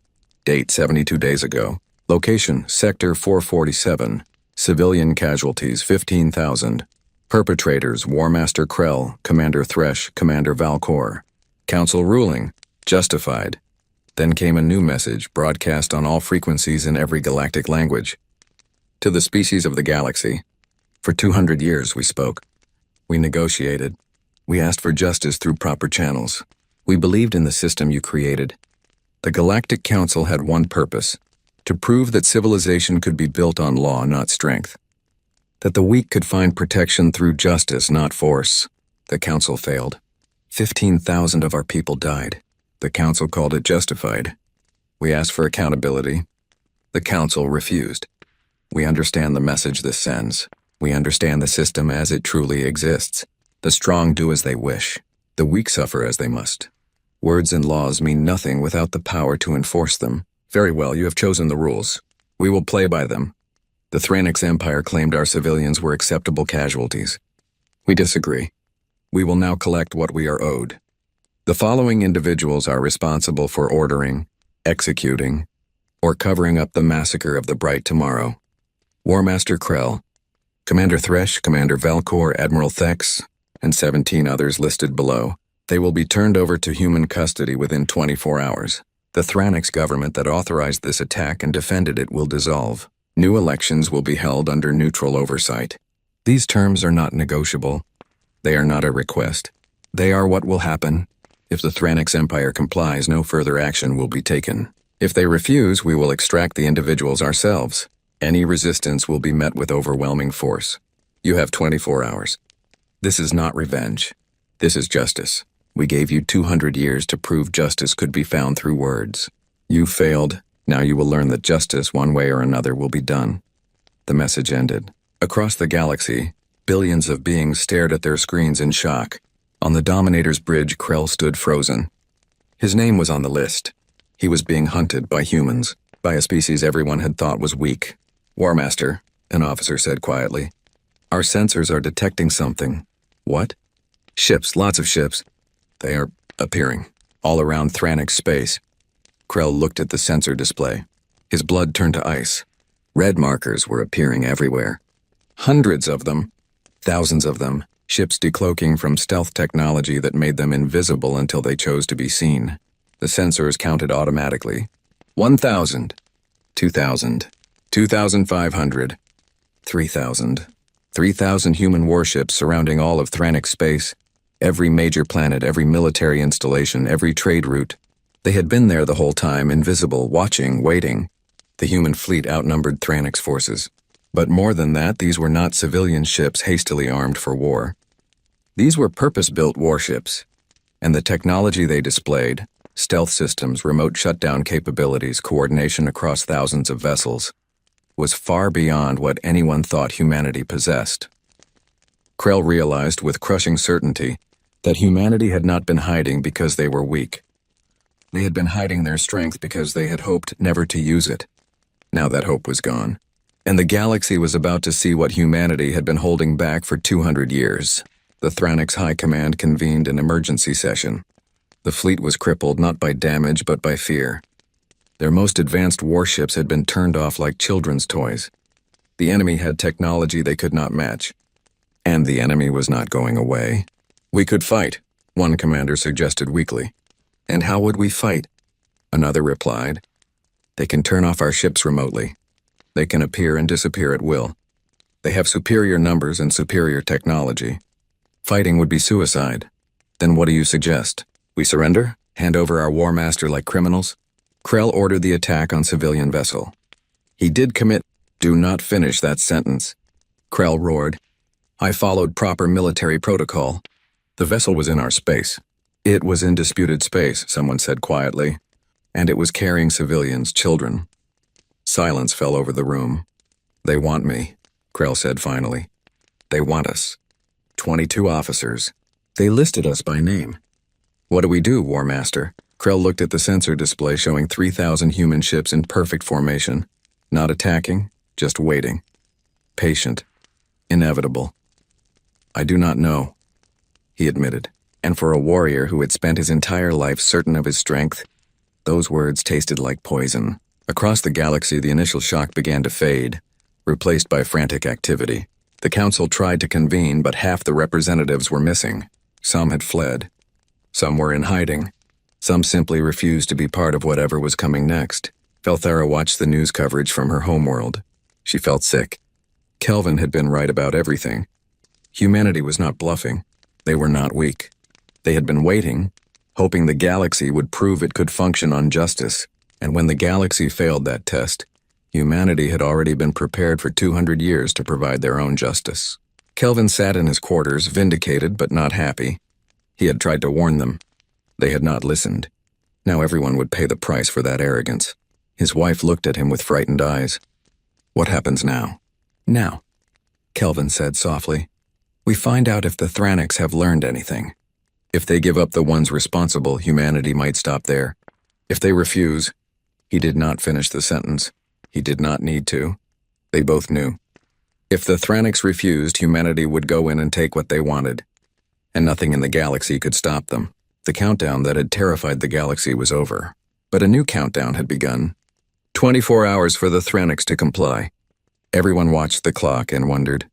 Date 72 days ago. Location, Sector 447. Civilian casualties, 15,000. Perpetrators, War Master Krell, Commander Thresh, Commander Valcor. Council ruling, justified. Then came a new message, broadcast on all frequencies in every galactic language. To the species of the galaxy. For 200 years we spoke. We negotiated. We asked for justice through proper channels. We believed in the system you created. The Galactic Council had one purpose: to prove that civilization could be built on law, not strength. That the weak could find protection through justice, not force. The council failed. 15,000 of our people died. The council called it justified. We asked for accountability. The council refused. We understand the message this sends. We understand the system as it truly exists. The strong do as they wish. The weak suffer as they must. Words and laws mean nothing without the power to enforce them. Very well, you have chosen the rules. We will play by them. The Thranix Empire claimed our civilians were acceptable casualties. We disagree. We will now collect what we are owed. The following individuals are responsible for ordering, executing, or covering up the massacre of the Bright Tomorrow. War Master Krell, Commander Thresh, Commander Velcor, Admiral Thex, and 17 others listed below. They will be turned over to human custody within 24 hours. The Thranix government that authorized this attack and defended it will dissolve. New elections will be held under neutral oversight. These terms are not negotiable. They are not a request. They are what will happen. If the Thranix Empire complies, no further action will be taken. If they refuse, we will extract the individuals ourselves. Any resistance will be met with overwhelming force. You have 24 hours. This is not revenge. This is justice. We gave you 200 years to prove justice could be found through words. You failed. Now you will learn that justice, one way or another, will be done. The message ended. Across the galaxy, billions of beings stared at their screens in shock. On the Dominator's bridge, Krell stood frozen. His name was on the list. He was being hunted by humans, by a species everyone had thought was weak. War Master, an officer said quietly. Our sensors are detecting something. What? Ships, lots of ships. They are appearing, all around Thranix space. Krell looked at the sensor display. His blood turned to ice. Red markers were appearing everywhere. Hundreds of them. Thousands of them. Ships decloaking from stealth technology that made them invisible until they chose to be seen. The sensors counted automatically. 1,000. 2,000. 2,500. 3,000. 3,000 human warships surrounding all of Thranix space. Every major planet, every military installation, every trade route. They had been there the whole time, invisible, watching, waiting. The human fleet outnumbered Thranix forces. But more than that, these were not civilian ships hastily armed for war. These were purpose-built warships. And the technology they displayed, stealth systems, remote shutdown capabilities, coordination across thousands of vessels, was far beyond what anyone thought humanity possessed. Krell realized with crushing certainty that humanity had not been hiding because they were weak. They had been hiding their strength because they had hoped never to use it. Now that hope was gone, and the galaxy was about to see what humanity had been holding back for 200 years. The Thranix High Command convened an emergency session. The fleet was crippled not by damage but by fear. Their most advanced warships had been turned off like children's toys. The enemy had technology they could not match. And the enemy was not going away. We could fight, one commander suggested weakly. And how would we fight? Another replied. They can turn off our ships remotely. They can appear and disappear at will. They have superior numbers and superior technology. Fighting would be suicide. Then what do you suggest? We surrender? Hand over our War Master like criminals? Krell ordered the attack on civilian vessel. He did commit. Do not finish that sentence. Krell roared. I followed proper military protocol. The vessel was in our space. It was in disputed space, someone said quietly. And it was carrying civilians, children. Silence fell over the room. They want me, Krell said finally. They want us. 22 officers. They listed us by name. What do we do, War Master? Krell looked at the sensor display showing 3,000 human ships in perfect formation. Not attacking, just waiting. Patient. Inevitable. I do not know, he admitted. And for a warrior who had spent his entire life certain of his strength, those words tasted like poison. Across the galaxy, the initial shock began to fade, replaced by frantic activity. The council tried to convene, but half the representatives were missing. Some had fled. Some were in hiding. Some simply refused to be part of whatever was coming next. Felthara watched the news coverage from her homeworld. She felt sick. Kelvin had been right about everything. Humanity was not bluffing. They were not weak. They had been waiting, hoping the galaxy would prove it could function on justice. And when the galaxy failed that test, Humanity had already been prepared for 200 years to provide their own justice. Kelvin sat in his quarters, vindicated but not happy. He had tried to warn them. They had not listened. Now everyone would pay the price for that arrogance. His wife looked at him with frightened eyes. "What happens now?" "Now," Kelvin said softly, "we find out if the Thranics have learned anything. If they give up the ones responsible, humanity might stop there. If they refuse—" He did not finish the sentence. He did not need to. They both knew. If the Thranics refused, humanity would go in and take what they wanted, and nothing in the galaxy could stop them. The countdown that had terrified the galaxy was over. But a new countdown had begun. 24 hours for the Thranics to comply. Everyone watched the clock and wondered,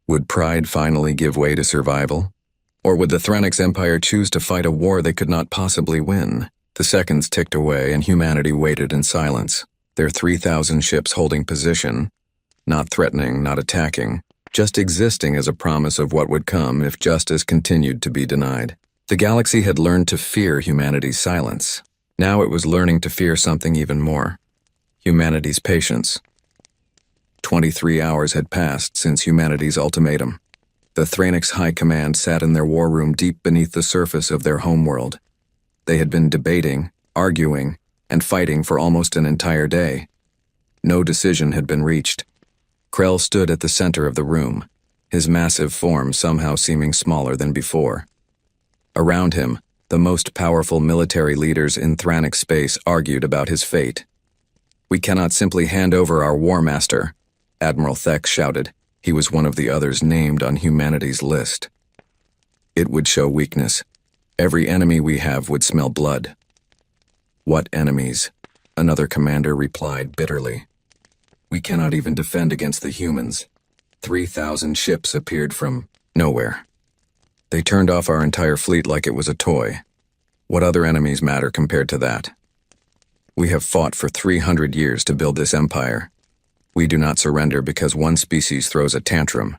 would pride finally give way to survival? Or would the Thranics Empire choose to fight a war they could not possibly win? The seconds ticked away and humanity waited in silence, their 3,000 ships holding position, not threatening, not attacking, just existing as a promise of what would come if justice continued to be denied. The galaxy had learned to fear humanity's silence. Now it was learning to fear something even more. Humanity's patience. 23 hours had passed since humanity's ultimatum. The Thranics High Command sat in their war room deep beneath the surface of their homeworld. They had been debating, arguing, and fighting for almost an entire day. No decision had been reached. Krell stood at the center of the room, his massive form somehow seeming smaller than before. Around him, the most powerful military leaders in Thranic space argued about his fate. "We cannot simply hand over our War Master," Admiral Thek shouted. He was one of the others named on humanity's list. "It would show weakness. Every enemy we have would smell blood." "What enemies?" Another commander replied bitterly. "We cannot even defend against the humans. 3,000 ships appeared from nowhere. They turned off our entire fleet like it was a toy. What other enemies matter compared to that? We have fought for 300 years to build this empire. We do not surrender because one species throws a tantrum."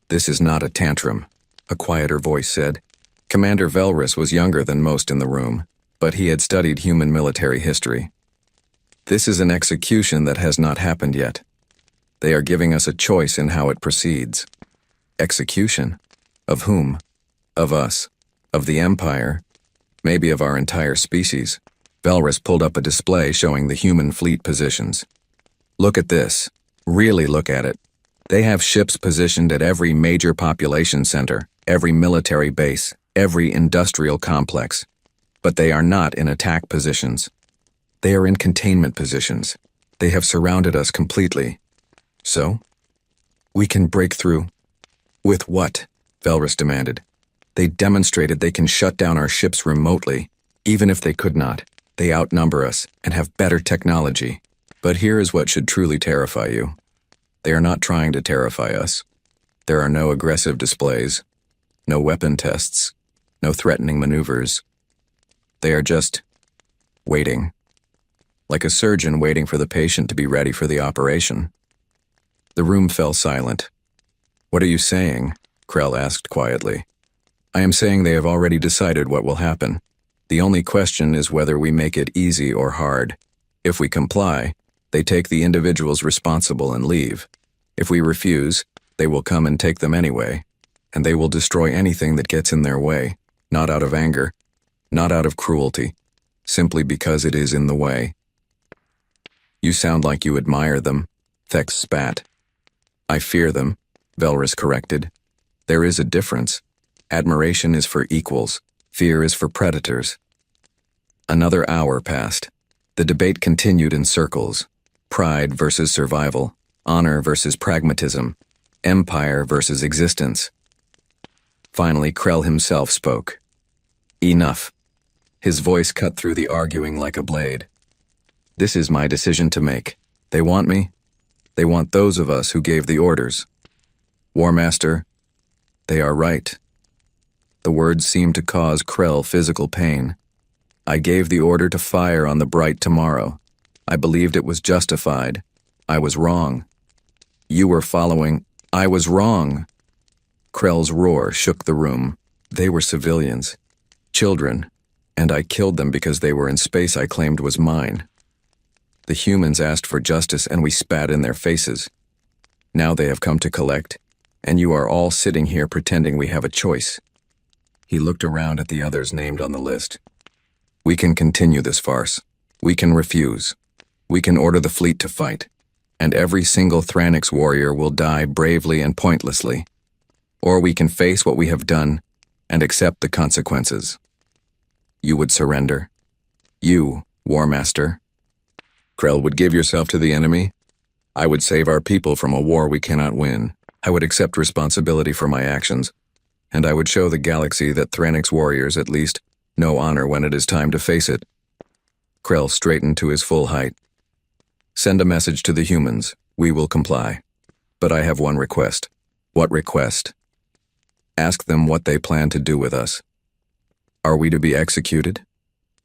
"This is not a tantrum," a quieter voice said. Commander Velrus was younger than most in the room, but he had studied human military history. "This is an execution that has not happened yet. They are giving us a choice in how it proceeds." "Execution? Of whom? Of us? Of the Empire? Maybe of our entire species?" Velrus pulled up a display showing the human fleet positions. "Look at this. Really look at it. They have ships positioned at every major population center, every military base, every industrial complex. But they are not in attack positions. They are in containment positions. They have surrounded us completely. So? We can break through." "With what?" Velrus demanded. "They demonstrated they can shut down our ships remotely. Even if they could not, they outnumber us and have better technology. But here is what should truly terrify you. They are not trying to terrify us. There are no aggressive displays, no weapon tests, no threatening maneuvers. They are just waiting. Like a surgeon waiting for the patient to be ready for the operation." The room fell silent. "What are you saying?" Krell asked quietly. "I am saying they have already decided what will happen. The only question is whether we make it easy or hard. If we comply, they take the individuals responsible and leave. If we refuse, they will come and take them anyway, and they will destroy anything that gets in their way, not out of anger, not out of cruelty, simply because it is in the way." "You sound like you admire them," Thek spat. "I fear them," Velrus corrected. "There is a difference. Admiration is for equals. Fear is for predators." Another hour passed. The debate continued in circles. Pride versus survival. Honor versus pragmatism. Empire versus existence. Finally, Krell himself spoke. "Enough." His voice cut through the arguing like a blade. "This is my decision to make. They want me. They want those of us who gave the orders. War Master, they are right." The words seemed to cause Krell physical pain. "I gave the order to fire on the Bright tomorrow. I believed it was justified. I was wrong. You were following. I was wrong." Krell's roar shook the room. "They were civilians. Children. And I killed them because they were in space I claimed was mine." The humans asked for justice and we spat in their faces. Now they have come to collect, and you are all sitting here pretending we have a choice." He looked around at the others named on the list. "We can continue this farce. We can refuse. We can order the fleet to fight, and every single Thranix warrior will die bravely and pointlessly. Or we can face what we have done and accept the consequences. You would surrender? You, War Master? Krell would give yourself to the enemy? I would save our people from a war we cannot win. I would accept responsibility for my actions, and I would show the galaxy that Thranix warriors, at least, know honor when it is time to face it." Krell straightened to his full height. "Send a message to the humans. We will comply. But I have one request." "What request?" "Ask them what they plan to do with us. Are we to be executed?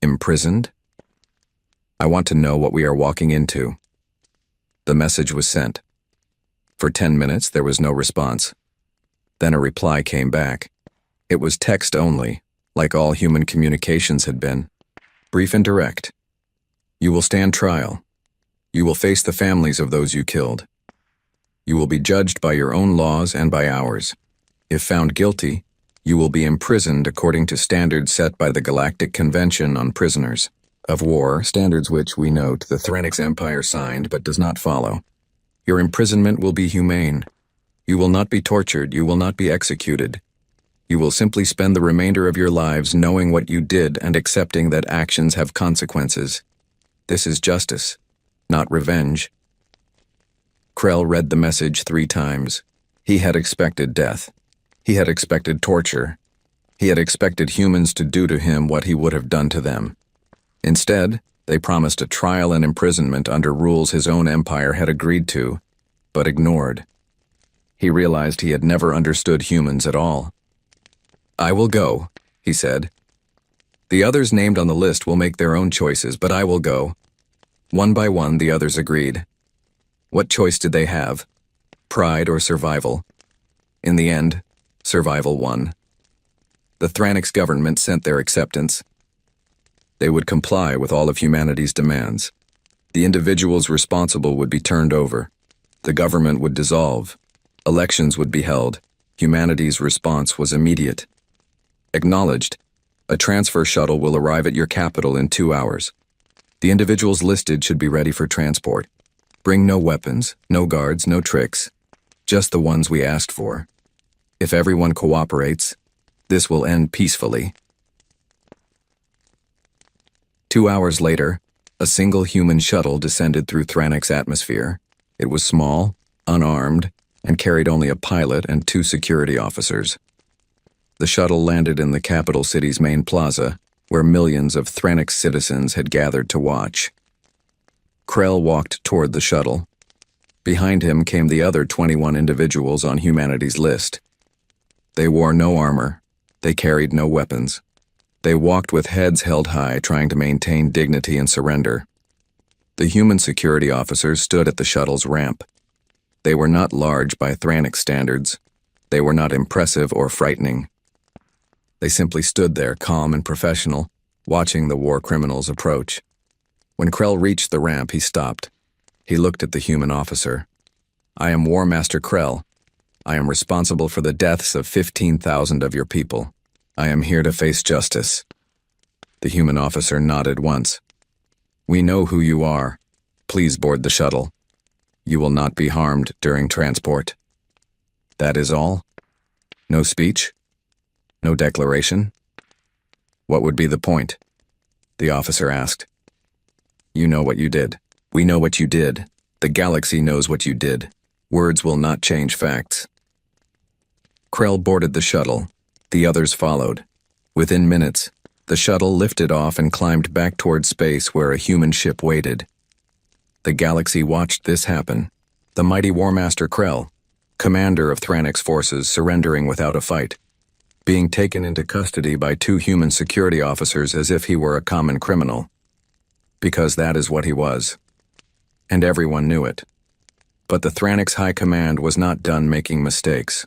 Imprisoned? I want to know what we are walking into." The message was sent. For 10 minutes, there was no response. Then a reply came back. It was text only, like all human communications had been. Brief and direct. "You will stand trial. You will face the families of those you killed. You will be judged by your own laws and by ours. If found guilty, you will be imprisoned according to standards set by the Galactic Convention on Prisoners of War, standards which, we note, the Thranix Empire signed but does not follow. Your imprisonment will be humane. You will not be tortured, you will not be executed. You will simply spend the remainder of your lives knowing what you did and accepting that actions have consequences. This is justice, not revenge." Krell read the message 3 times. He had expected death. He had expected torture. He had expected humans to do to him what he would have done to them. Instead, they promised a trial and imprisonment under rules his own empire had agreed to, but ignored. He realized he had never understood humans at all. "I will go," he said. "The others named on the list will make their own choices, but I will go." One by one, the others agreed. What choice did they have? Pride or survival? In the end, survival won. The Thranix government sent their acceptance. They would comply with all of humanity's demands. The individuals responsible would be turned over. The government would dissolve. Elections would be held. Humanity's response was immediate. Acknowledged. A transfer shuttle will arrive at your capital in 2 hours. The individuals listed should be ready for transport. Bring no weapons, no guards, no tricks. Just the ones we asked for. If everyone cooperates, this will end peacefully. 2 hours later, a single human shuttle descended through Thranix atmosphere. It was small, unarmed, and carried only a pilot and 2 security officers. The shuttle landed in the capital city's main plaza, where millions of Thranix citizens had gathered to watch. Krell walked toward the shuttle. Behind him came the other 21 individuals on humanity's list. They wore no armor. They carried no weapons. They walked with heads held high, trying to maintain dignity and surrender. The human security officers stood at the shuttle's ramp. They were not large by Thranix standards. They were not impressive or frightening. They simply stood there, calm and professional, watching the war criminals approach. When Krell reached the ramp, he stopped. He looked at the human officer. "I am War Master Krell. I am responsible for the deaths of 15,000 of your people. I am here to face justice." The human officer nodded once. "We know who you are. Please board the shuttle. You will not be harmed during transport." "That is all? No speech? No declaration? What would be the point?" the officer asked. "You know what you did. We know what you did. The galaxy knows what you did. Words will not change facts." Krell boarded the shuttle. The others followed. Within minutes, the shuttle lifted off and climbed back toward space where a human ship waited. The galaxy watched this happen. The mighty War Master Krell, commander of Thranix forces, surrendering without a fight, being taken into custody by 2 human security officers as if he were a common criminal. Because that is what he was. And everyone knew it. But the Thranix High Command was not done making mistakes.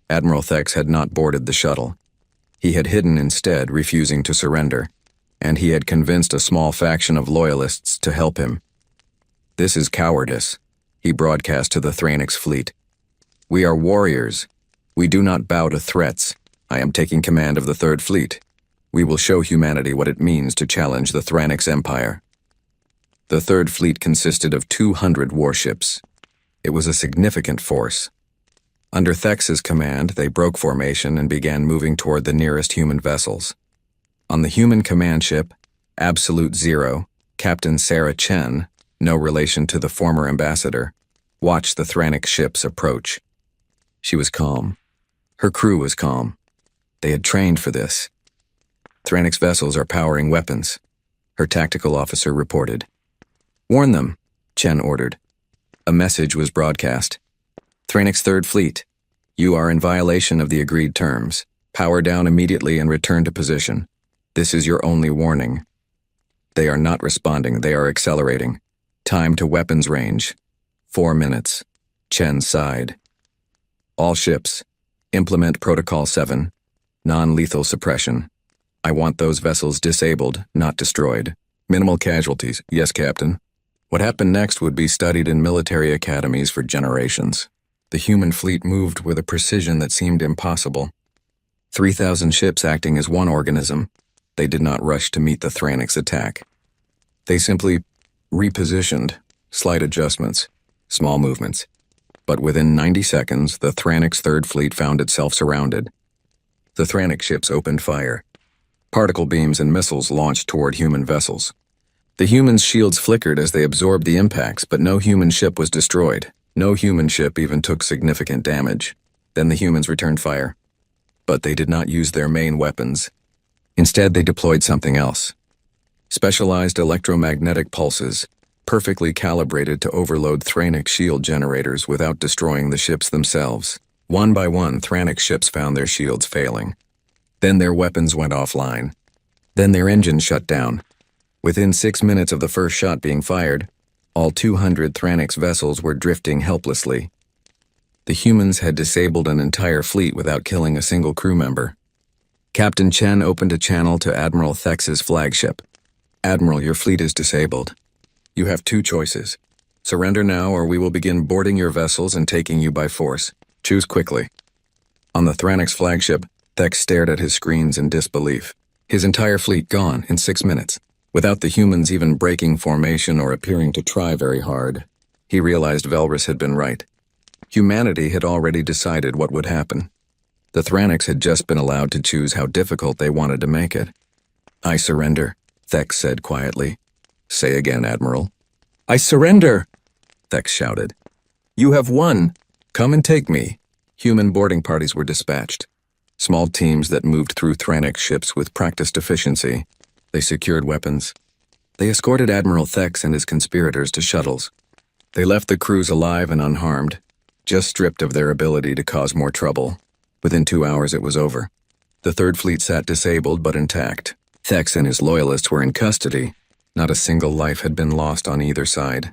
Admiral Thex had not boarded the shuttle. He had hidden instead, refusing to surrender, and he had convinced a small faction of loyalists to help him, This is cowardice, he broadcast to the Thranix fleet. We are warriors. We do not bow to threats. I am taking command of the Third Fleet. We will show humanity what it means to challenge the Thranix Empire. The Third Fleet consisted of 200 warships. It was a significant force. Under Thex's command, they broke formation and began moving toward the nearest human vessels. On the human command ship, Absolute Zero, Captain Sarah Chen, no relation to the former ambassador, watched the Thranix ships approach. She was calm. Her crew was calm. They had trained for this. Thranix vessels are powering weapons, her tactical officer reported. Warn them, Chen ordered. A message was broadcast. Thranix Third Fleet, you are in violation of the agreed terms. Power down immediately and return to position. This is your only warning. They are not responding, they are accelerating. Time to weapons range. 4 minutes. Chen sighed. All ships, implement Protocol 7, non-lethal suppression. I want those vessels disabled, not destroyed. Minimal casualties, yes, Captain. What happened next would be studied in military academies for generations. The human fleet moved with a precision that seemed impossible. 3,000 ships acting as one organism, they did not rush to meet the Thranix attack. They simply repositioned, slight adjustments, small movements. But within 90 seconds, the Thranix Third Fleet found itself surrounded. The Thranix ships opened fire. Particle beams and missiles launched toward human vessels. The humans' shields flickered as they absorbed the impacts, but no human ship was destroyed. No human ship even took significant damage. Then the humans returned fire. But they did not use their main weapons. Instead, they deployed something else. Specialized electromagnetic pulses, perfectly calibrated to overload Thranix shield generators without destroying the ships themselves. One by one, Thranix ships found their shields failing. Then their weapons went offline. Then their engines shut down. Within 6 minutes of the first shot being fired, all 200 Thranix vessels were drifting helplessly. The humans had disabled an entire fleet without killing a single crew member. Captain Chen opened a channel to Admiral Thex's flagship. Admiral, your fleet is disabled. You have 2 choices. Surrender now or we will begin boarding your vessels and taking you by force. Choose quickly. On the Thranix flagship, Thex stared at his screens in disbelief. His entire fleet gone in 6 minutes. Without the humans even breaking formation or appearing to try very hard, he realized Velrus had been right. Humanity had already decided what would happen. The Thranix had just been allowed to choose how difficult they wanted to make it. I surrender, Thex said quietly. Say again, Admiral. I surrender, Thex shouted. You have won. Come and take me. Human boarding parties were dispatched. Small teams that moved through Thranix ships with practiced efficiency. They secured weapons. They escorted Admiral Thex and his conspirators to shuttles. They left the crews alive and unharmed, just stripped of their ability to cause more trouble. Within 2 hours it was over. The Third Fleet sat disabled but intact. Thex and his loyalists were in custody. Not a single life had been lost on either side.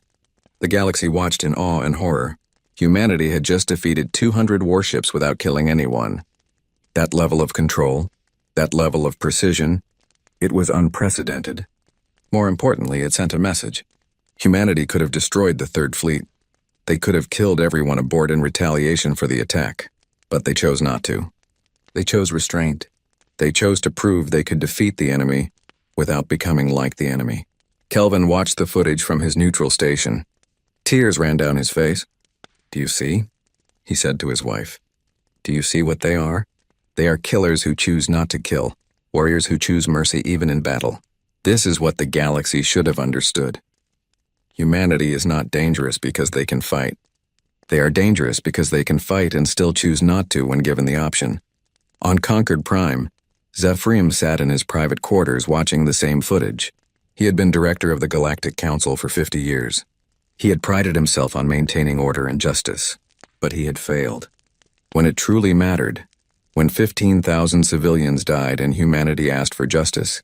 The galaxy watched in awe and horror. Humanity had just defeated 200 warships without killing anyone. That level of control, that level of precision, it was unprecedented. More importantly, it sent a message. Humanity could have destroyed the Third Fleet. They could have killed everyone aboard in retaliation for the attack. But they chose not to. They chose restraint. They chose to prove they could defeat the enemy without becoming like the enemy. Kelvin watched the footage from his neutral station. Tears ran down his face. Do you see? He said to his wife. Do you see what they are? They are killers who choose not to kill. Warriors who choose mercy even in battle. This is what the galaxy should have understood. Humanity is not dangerous because they can fight. They are dangerous because they can fight and still choose not to when given the option. On Concord Prime, Zephyrium sat in his private quarters watching the same footage. He had been director of the Galactic Council for 50 years. He had prided himself on maintaining order and justice, but he had failed. When it truly mattered, when 15,000 civilians died and humanity asked for justice,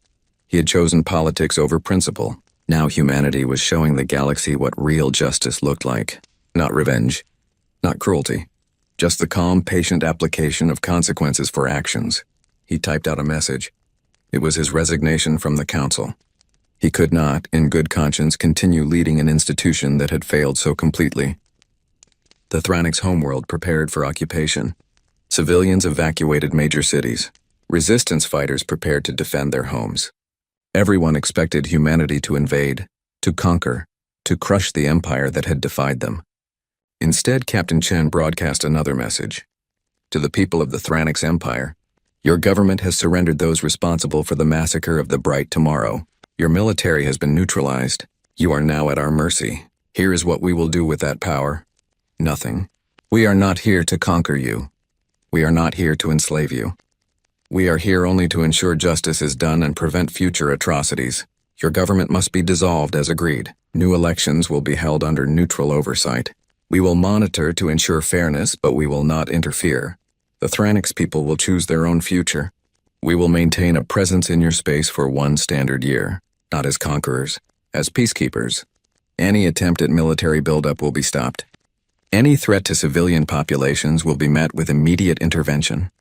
he had chosen politics over principle. Now humanity was showing the galaxy what real justice looked like. Not revenge, not cruelty, just the calm, patient application of consequences for actions. He typed out a message. It was his resignation from the council. He could not, in good conscience, continue leading an institution that had failed so completely. The Thranix homeworld prepared for occupation. Civilians evacuated major cities. Resistance fighters prepared to defend their homes. Everyone expected humanity to invade, to conquer, to crush the empire that had defied them. Instead, Captain Chen broadcast another message. To the people of the Thranix Empire, your government has surrendered those responsible for the massacre of the bright tomorrow. Your military has been neutralized. You are now at our mercy. Here is what we will do with that power. Nothing. We are not here to conquer you. We are not here to enslave you. We are here only to ensure justice is done and prevent future atrocities. Your government must be dissolved as agreed. New elections will be held under neutral oversight. We will monitor to ensure fairness, but we will not interfere. The Thranix people will choose their own future. We will maintain a presence in your space for 1 standard year, not as conquerors, as peacekeepers. Any attempt at military buildup will be stopped. Any threat to civilian populations will be met with immediate intervention.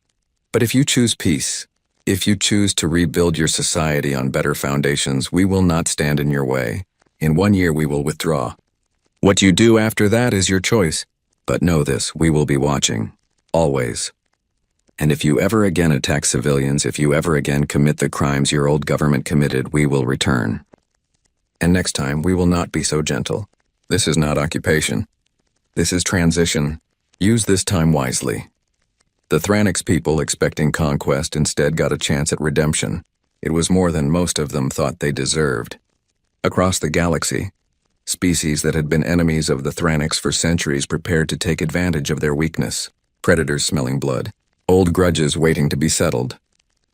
But if you choose peace, if you choose to rebuild your society on better foundations, we will not stand in your way. In 1 year we will withdraw. What you do after that is your choice. But know this, we will be watching. Always. And if you ever again attack civilians, if you ever again commit the crimes your old government committed, we will return. And next time, we will not be so gentle. This is not occupation. This is transition. Use this time wisely. The Thranix people, expecting conquest, instead got a chance at redemption. It was more than most of them thought they deserved. Across the galaxy, species that had been enemies of the Thranix for centuries prepared to take advantage of their weakness. Predators smelling blood. Old grudges waiting to be settled.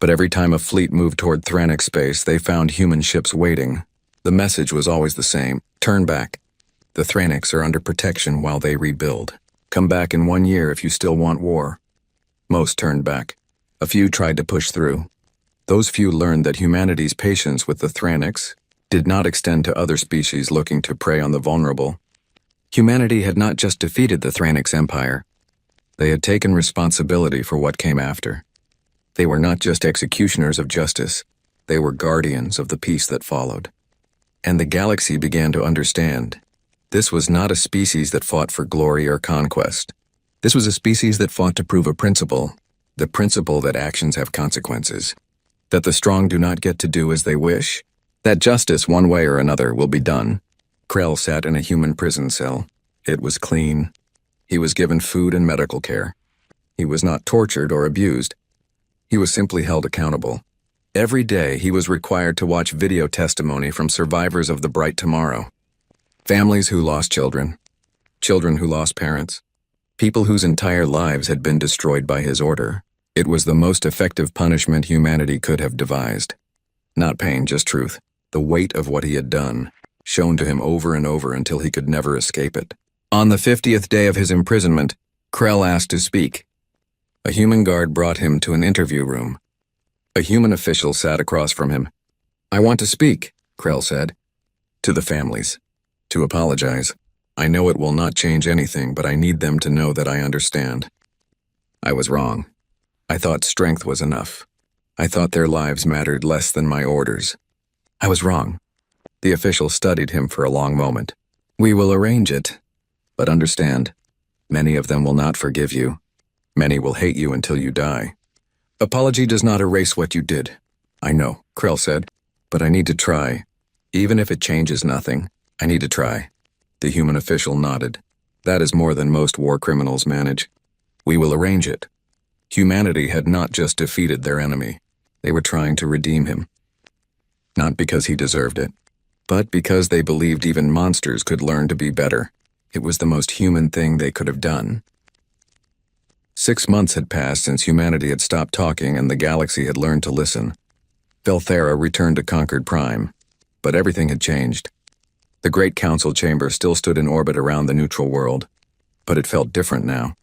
But every time a fleet moved toward Thranix space, they found human ships waiting. The message was always the same. Turn back. The Thranix are under protection while they rebuild. Come back in 1 year if you still want war. Most turned back. A few tried to push through. Those few learned that humanity's patience with the Thranix did not extend to other species looking to prey on the vulnerable. Humanity had not just defeated the Thranix Empire. They had taken responsibility for what came after. They were not just executioners of justice, they were guardians of the peace that followed. And the galaxy began to understand. This was not a species that fought for glory or conquest. This was a species that fought to prove a principle, the principle that actions have consequences, that the strong do not get to do as they wish, that justice, one way or another, will be done. Krell sat in a human prison cell. It was clean. He was given food and medical care. He was not tortured or abused. He was simply held accountable. Every day, he was required to watch video testimony from survivors of the bright tomorrow. Families who lost children, children who lost parents, people whose entire lives had been destroyed by his order. It was the most effective punishment humanity could have devised. Not pain, just truth. The weight of what he had done, shown to him over and over until he could never escape it. On the 50th day of his imprisonment, Krell asked to speak. A human guard brought him to an interview room. A human official sat across from him. I want to speak, Krell said. To the families. To apologize. I know it will not change anything, but I need them to know that I understand. I was wrong. I thought strength was enough. I thought their lives mattered less than my orders. I was wrong. The official studied him for a long moment. We will arrange it. But understand, many of them will not forgive you. Many will hate you until you die. Apology does not erase what you did. I know, Krell said, but I need to try. Even if it changes nothing, I need to try. The human official nodded. That is more than most war criminals manage. We will arrange it. Humanity had not just defeated their enemy. They were trying to redeem him. Not because he deserved it, but because they believed even monsters could learn to be better. It was the most human thing they could have done. 6 months had passed since humanity had stopped talking and the galaxy had learned to listen. Belthera returned to Concord Prime, but everything had changed. The Great Council chamber still stood in orbit around the neutral world, but it felt different now.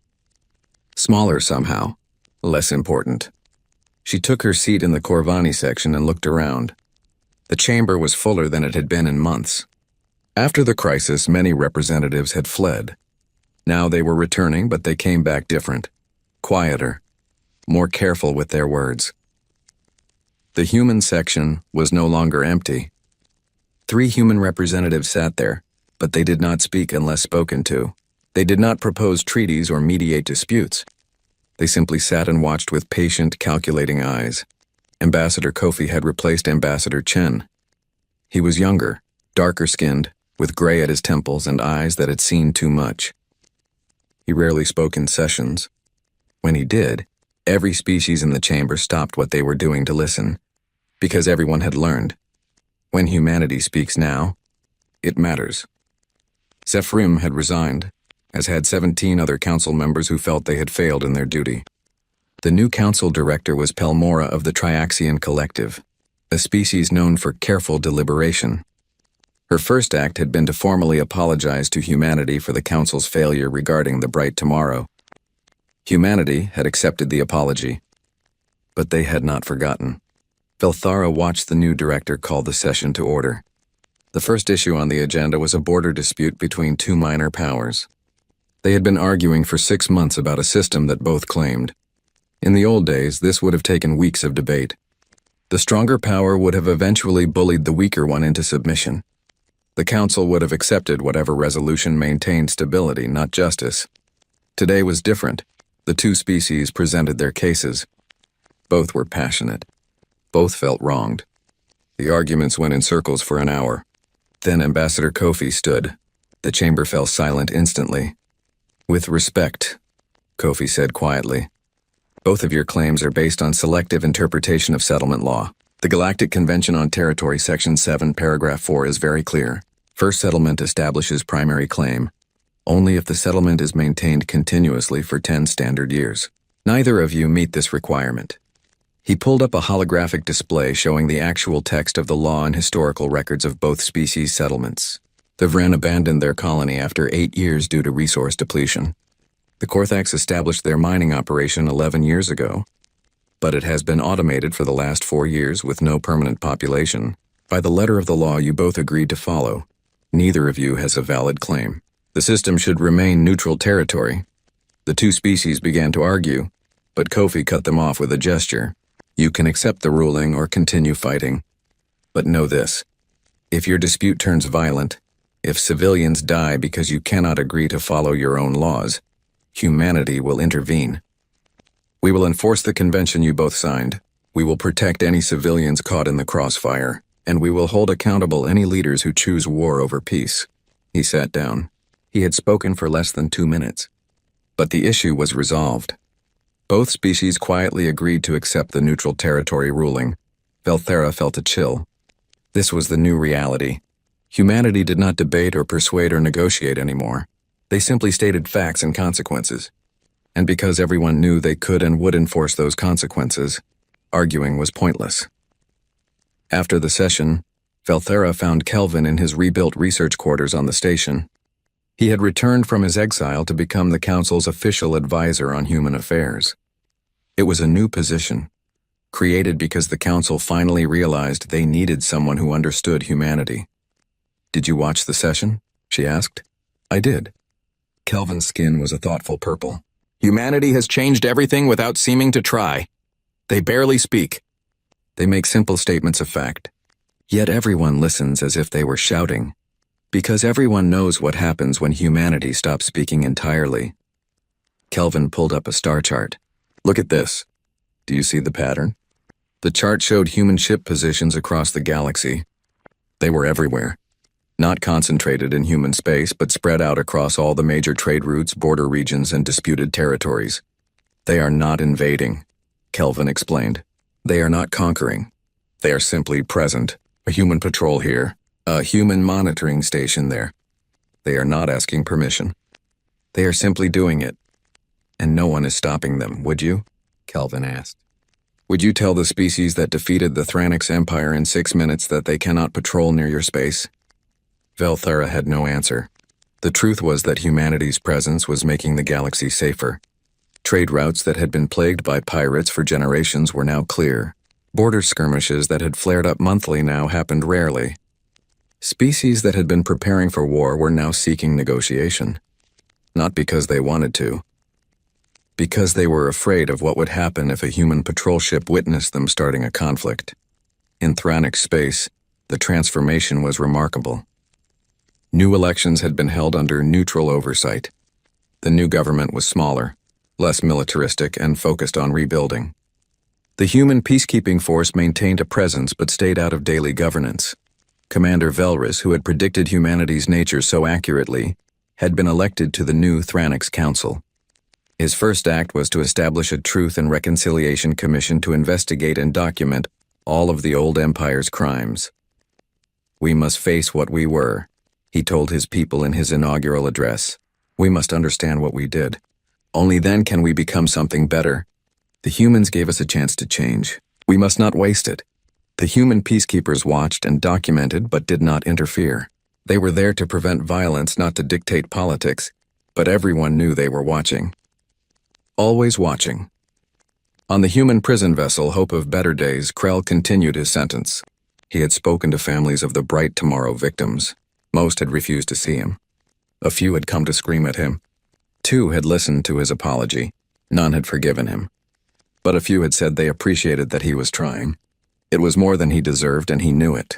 Smaller somehow, less important. She took her seat in the Corvani section and looked around. The chamber was fuller than it had been in months. After the crisis, many representatives had fled. Now they were returning, but they came back different, quieter, more careful with their words. The human section was no longer empty. 3 human representatives sat there, but they did not speak unless spoken to. They did not propose treaties or mediate disputes. They simply sat and watched with patient, calculating eyes. Ambassador Kofi had replaced Ambassador Chen. He was younger, darker-skinned, with gray at his temples and eyes that had seen too much. He rarely spoke in sessions. When he did, every species in the chamber stopped what they were doing to listen, because everyone had learned. When humanity speaks now, it matters. Zephrim had resigned, as had 17 other council members who felt they had failed in their duty. The new council director was Pelmora of the Triaxian Collective, a species known for careful deliberation. Her first act had been to formally apologize to humanity for the council's failure regarding the bright tomorrow. Humanity had accepted the apology, but they had not forgotten. Velthara watched the new director call the session to order. The first issue on the agenda was a border dispute between 2 minor powers. They had been arguing for 6 months about a system that both claimed. In the old days, this would have taken weeks of debate. The stronger power would have eventually bullied the weaker one into submission. The council would have accepted whatever resolution maintained stability, not justice. Today was different. The 2 species presented their cases. Both were passionate. Both felt wronged. The arguments went in circles for an hour. Then Ambassador Kofi stood. The chamber fell silent instantly. "With respect," Kofi said quietly, "both of your claims are based on selective interpretation of settlement law. The Galactic Convention on Territory, Section 7, Paragraph 4 is very clear. First settlement establishes primary claim, only if the settlement is maintained continuously for 10 standard years. Neither of you meet this requirement." He pulled up a holographic display showing the actual text of the law and historical records of both species settlements. The Vren abandoned their colony after 8 years due to resource depletion. The Korthax established their mining operation 11 years ago, but it has been automated for the last 4 years with no permanent population. By the letter of the law you both agreed to follow, neither of you has a valid claim. The system should remain neutral territory. The 2 species began to argue, but Kofi cut them off with a gesture. You can accept the ruling or continue fighting. But know this: if your dispute turns violent, if civilians die because you cannot agree to follow your own laws, humanity will intervene. We will enforce the convention you both signed. We will protect any civilians caught in the crossfire, and we will hold accountable any leaders who choose war over peace. He sat down. He had spoken for less than 2 minutes. But the issue was resolved. Both species quietly agreed to accept the neutral territory ruling. Velthara felt a chill. This was the new reality. Humanity did not debate or persuade or negotiate anymore. They simply stated facts and consequences. And because everyone knew they could and would enforce those consequences, arguing was pointless. After the session, Velthara found Kelvin in his rebuilt research quarters on the station. He had returned from his exile to become the Council's official advisor on human affairs. It was a new position, created because the Council finally realized they needed someone who understood humanity. "Did you watch the session?" she asked. "I did." Kelvin's skin was a thoughtful purple. "Humanity has changed everything without seeming to try. They barely speak. They make simple statements of fact. Yet everyone listens as if they were shouting. Because everyone knows what happens when humanity stops speaking entirely." Kelvin pulled up a star chart. "Look at this. Do you see the pattern?" The chart showed human ship positions across the galaxy. They were everywhere. Not concentrated in human space, but spread out across all the major trade routes, border regions, and disputed territories. "They are not invading," Kelvin explained. "They are not conquering. They are simply present. A human patrol here. A human monitoring station there. They are not asking permission. They are simply doing it. And no one is stopping them, would you?" Kelvin asked. "Would you tell the species that defeated the Thranix Empire in 6 minutes that they cannot patrol near your space?" Velthara had no answer. The truth was that humanity's presence was making the galaxy safer. Trade routes that had been plagued by pirates for generations were now clear. Border skirmishes that had flared up monthly now happened rarely. Species that had been preparing for war were now seeking negotiation. Not because they wanted to. Because they were afraid of what would happen if a human patrol ship witnessed them starting a conflict. In Thranix space, The transformation was remarkable. New elections had been held under neutral oversight. The new government was smaller, less militaristic, and focused on rebuilding. The human peacekeeping force maintained a presence but stayed out of daily governance. Commander Velris, who had predicted humanity's nature so accurately, had been elected to the new Thranix Council. His first act was to establish a Truth and Reconciliation Commission to investigate and document all of the old Empire's crimes. "We must face what we were," he told his people in his inaugural address. "We must understand what we did. Only then can we become something better. The humans gave us a chance to change. We must not waste it." The human peacekeepers watched and documented but did not interfere. They were there to prevent violence, not to dictate politics, but everyone knew they were watching. Always watching. On the human prison vessel Hope of Better Days, Krell continued his sentence. He had spoken to families of the Bright Tomorrow victims. Most had refused to see him. A few had come to scream at him. 2 had listened to his apology. None had forgiven him. But a few had said they appreciated that he was trying. It was more than he deserved, and he knew it.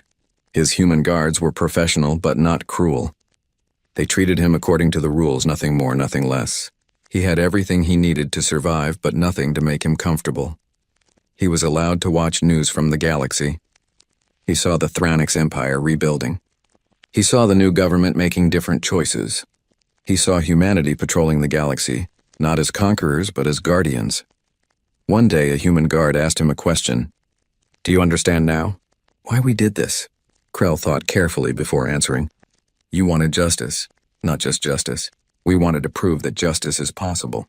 His human guards were professional but not cruel. They treated him according to the rules, nothing more, nothing less. He had everything he needed to survive, but nothing to make him comfortable. He was allowed to watch news from the galaxy. He saw the Thranix Empire rebuilding. He saw the new government making different choices. He saw humanity patrolling the galaxy, not as conquerors but as guardians. One day a human guard asked him a question. "Do you understand now? Why we did this?" Krell thought carefully before answering. "You wanted justice, not just justice. We wanted to prove that justice is possible.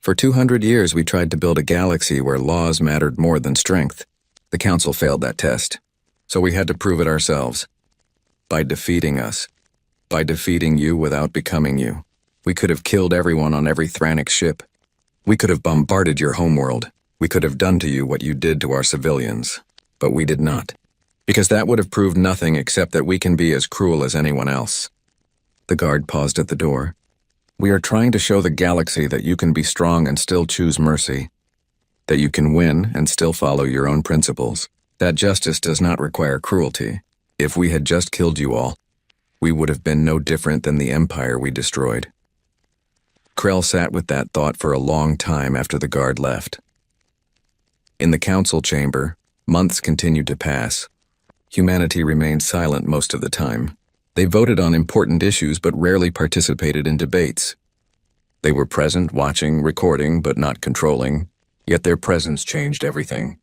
For 200 years we tried to build a galaxy where laws mattered more than strength. The Council failed that test, so we had to prove it ourselves. By defeating us. By defeating you without becoming you. We could have killed everyone on every Thranix ship. We could have bombarded your homeworld. We could have done to you what you did to our civilians. But we did not. Because that would have proved nothing except that we can be as cruel as anyone else." The guard paused at the door. "We are trying to show the galaxy that you can be strong and still choose mercy. That you can win and still follow your own principles. That justice does not require cruelty. If we had just killed you all, we would have been no different than the Empire we destroyed." Krell sat with that thought for a long time after the guard left. In the council chamber, months continued to pass. Humanity remained silent most of the time. They voted on important issues but rarely participated in debates. They were present, watching, recording, but not controlling, yet their presence changed everything.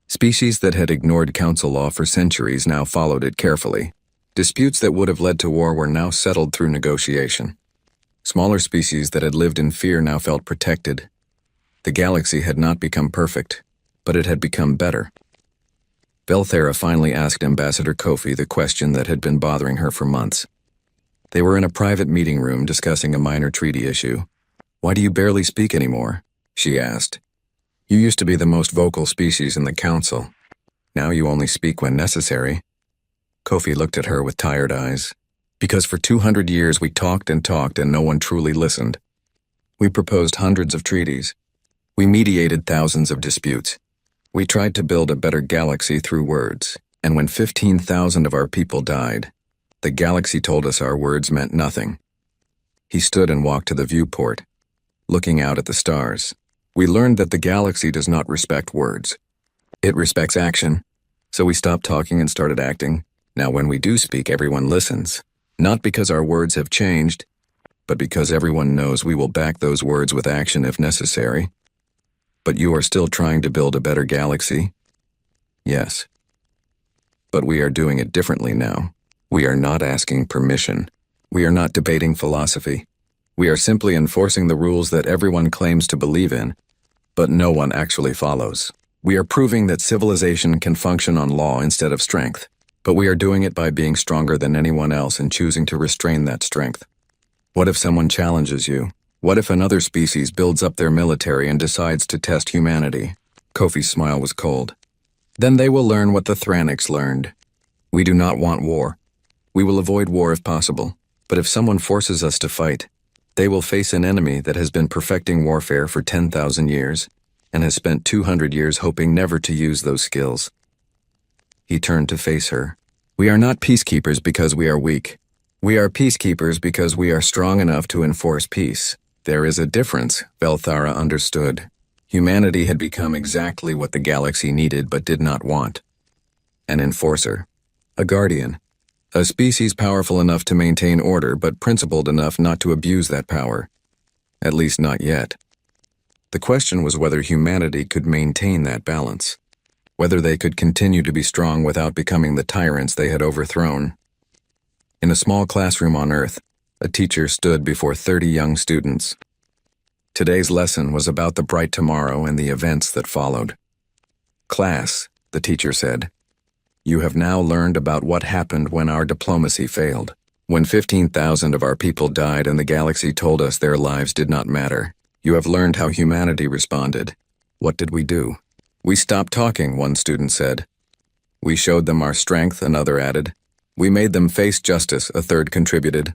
Species that had ignored council law for centuries now followed it carefully. Disputes that would have led to war were now settled through negotiation. Smaller species that had lived in fear now felt protected. The galaxy had not become perfect, but it had become better. Belthera finally asked Ambassador Kofi the question that had been bothering her for months. They were in a private meeting room discussing a minor treaty issue. "Why do you barely speak anymore?" she asked. "You used to be the most vocal species in the council. Now you only speak when necessary." Kofi looked at her with tired eyes. "Because for 200 years we talked and no one truly listened. We proposed hundreds of treaties. We mediated thousands of disputes. We tried to build a better galaxy through words, and when 15,000 of our people died, the galaxy told us our words meant nothing." He stood and walked to the viewport, looking out at the stars. "We learned that the galaxy does not respect words. It respects action. So we stopped talking and started acting. Now when we do speak, everyone listens. Not because our words have changed, but because everyone knows we will back those words with action if necessary." "But you are still trying to build a better galaxy?" "Yes. But we are doing it differently now. We are not asking permission. We are not debating philosophy. We are simply enforcing the rules that everyone claims to believe in, but no one actually follows. We are proving that civilization can function on law instead of strength, but we are doing it by being stronger than anyone else and choosing to restrain that strength. What if someone challenges you? What if another species builds up their military and decides to test humanity?" Kofi's smile was cold. "Then they will learn what the Thranix learned. We do not want war. We will avoid war if possible. But if someone forces us to fight, they will face an enemy that has been perfecting warfare for 10,000 years and has spent 200 years hoping never to use those skills." He turned to face her. We are not peacekeepers because we are weak. We are peacekeepers because we are strong enough to enforce peace. There is a difference, Belthara understood. Humanity had become exactly what the galaxy needed but did not want. An enforcer. A guardian. A species powerful enough to maintain order but principled enough not to abuse that power. At least not yet. The question was whether humanity could maintain that balance. Whether they could continue to be strong without becoming the tyrants they had overthrown. In a small classroom on Earth, a teacher stood before 30 young students. Today's lesson was about the bright tomorrow and the events that followed. Class, the teacher said, you have now learned about what happened when our diplomacy failed. When 15,000 of our people died and the galaxy told us their lives did not matter. You have learned how humanity responded. What did we do? We stopped talking, one student said. We showed them our strength, another added. We made them face justice, a third contributed.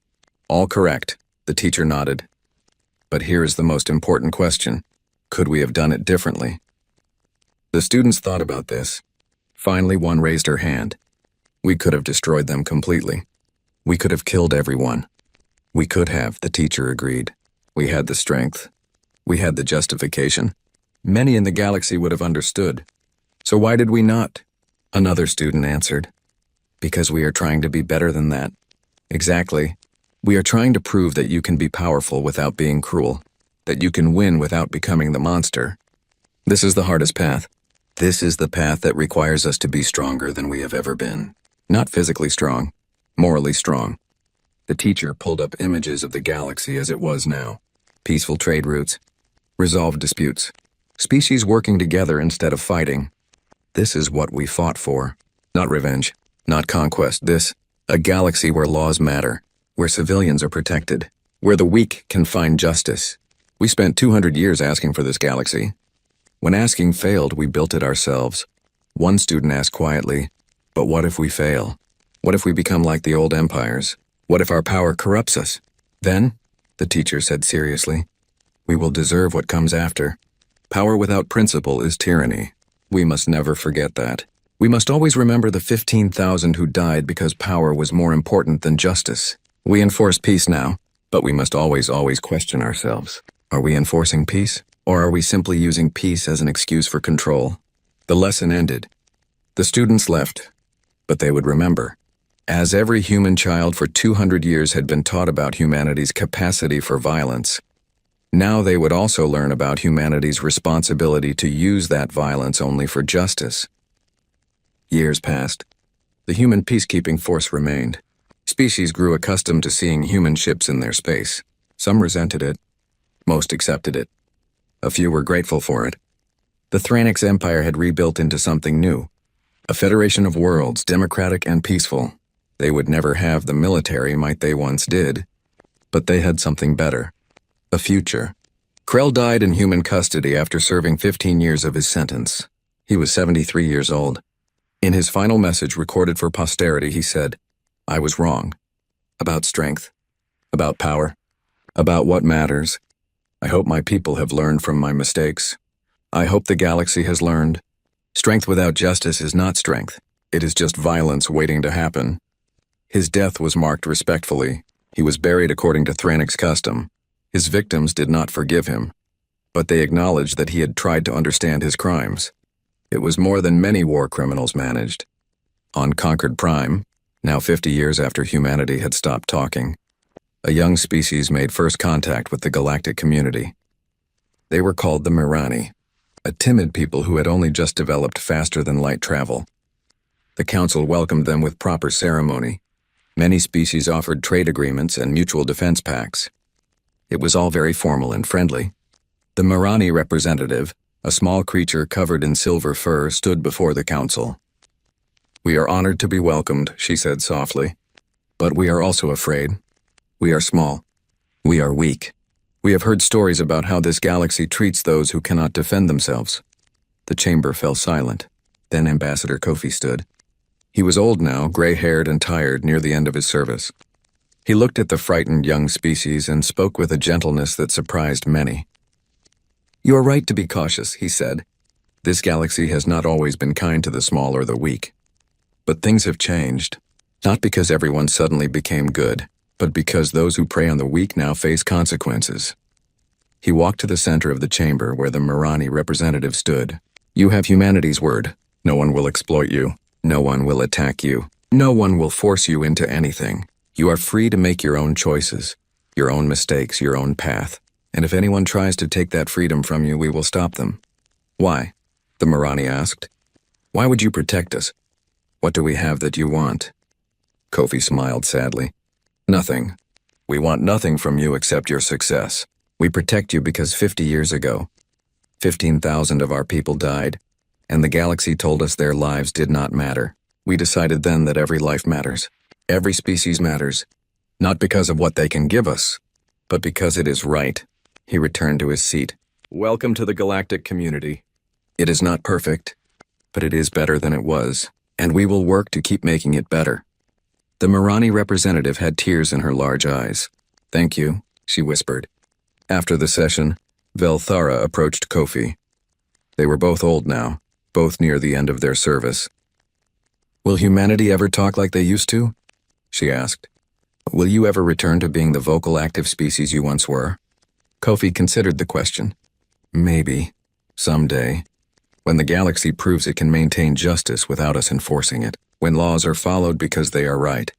All correct, the teacher nodded. But here is the most important question. Could we have done it differently? The students thought about this. Finally, one raised her hand. We could have destroyed them completely. We could have killed everyone. We could have, the teacher agreed. We had the strength. We had the justification. Many in the galaxy would have understood. So why did we not? Another student answered. Because we are trying to be better than that. Exactly. We are trying to prove that you can be powerful without being cruel. That you can win without becoming the monster. This is the hardest path. This is the path that requires us to be stronger than we have ever been. Not physically strong, morally strong. The teacher pulled up images of the galaxy as it was now. Peaceful trade routes. Resolved disputes. Species working together instead of fighting. This is what we fought for. Not revenge. Not conquest. This, a galaxy where laws matter. Where civilians are protected. Where the weak can find justice. We spent 200 years asking for this galaxy. When asking failed, we built it ourselves. One student asked quietly, but what if we fail? What if we become like the old empires? What if our power corrupts us? Then, the teacher said seriously, we will deserve what comes after. Power without principle is tyranny. We must never forget that. We must always remember the 15,000 who died because power was more important than justice. We enforce peace now, but we must always question ourselves. Are we enforcing peace? Or are we simply using peace as an excuse for control? The lesson ended. The students left, but they would remember. As every human child for 200 years had been taught about humanity's capacity for violence, now they would also learn about humanity's responsibility to use that violence only for justice. Years passed. The human peacekeeping force remained. Species grew accustomed to seeing human ships in their space. Some resented it. Most accepted it. A few were grateful for it. The Thranix Empire had rebuilt into something new. A federation of worlds, democratic and peaceful. They would never have the military might they once did. But they had something better. A future. Krell died in human custody after serving 15 years of his sentence. He was 73 years old. In his final message recorded for posterity, he said, I was wrong. About strength. About power. About what matters. I hope my people have learned from my mistakes. I hope the galaxy has learned. Strength without justice is not strength. It is just violence waiting to happen. His death was marked respectfully. He was buried according to Thranix custom. His victims did not forgive him, but they acknowledged that he had tried to understand his crimes. It was more than many war criminals managed. On Concord Prime, now 50 years after humanity had stopped talking, a young species made first contact with the galactic community. They were called the Mirani, a timid people who had only just developed faster than light travel. The council welcomed them with proper ceremony. Many species offered trade agreements and mutual defense pacts. It was all very formal and friendly. The Mirani representative, a small creature covered in silver fur, stood before the council. We are honored to be welcomed, she said softly. But we are also afraid. We are small. We are weak. We have heard stories about how this galaxy treats those who cannot defend themselves. The chamber fell silent. Then Ambassador Kofi stood. He was old now, gray-haired and tired near the end of his service. He looked at the frightened young species and spoke with a gentleness that surprised many. You are right to be cautious, he said. This galaxy has not always been kind to the small or the weak. But things have changed. Not because everyone suddenly became good, but because those who prey on the weak now face consequences. He walked to the center of the chamber where the Mirani representative stood. You have humanity's word. No one will exploit you. No one will attack you. No one will force you into anything. You are free to make your own choices, your own mistakes, your own path. And if anyone tries to take that freedom from you, we will stop them. Why? The Mirani asked. Why would you protect us? What do we have that you want? Kofi smiled sadly. Nothing. We want nothing from you except your success. We protect you because 50 years ago, 15,000 of our people died, and the galaxy told us their lives did not matter. We decided then that every life matters. Every species matters. Not because of what they can give us, but because it is right. He returned to his seat. Welcome to the galactic community. It is not perfect, but it is better than it was, and we will work to keep making it better. The Mirani representative had tears in her large eyes. Thank you, she whispered. After the session, Velthara approached Kofi. They were both old now, both near the end of their service. Will humanity ever talk like they used to? She asked. Will you ever return to being the vocal active species you once were? Kofi considered the question. Maybe. Someday. When the galaxy proves it can maintain justice without us enforcing it. When laws are followed because they are right,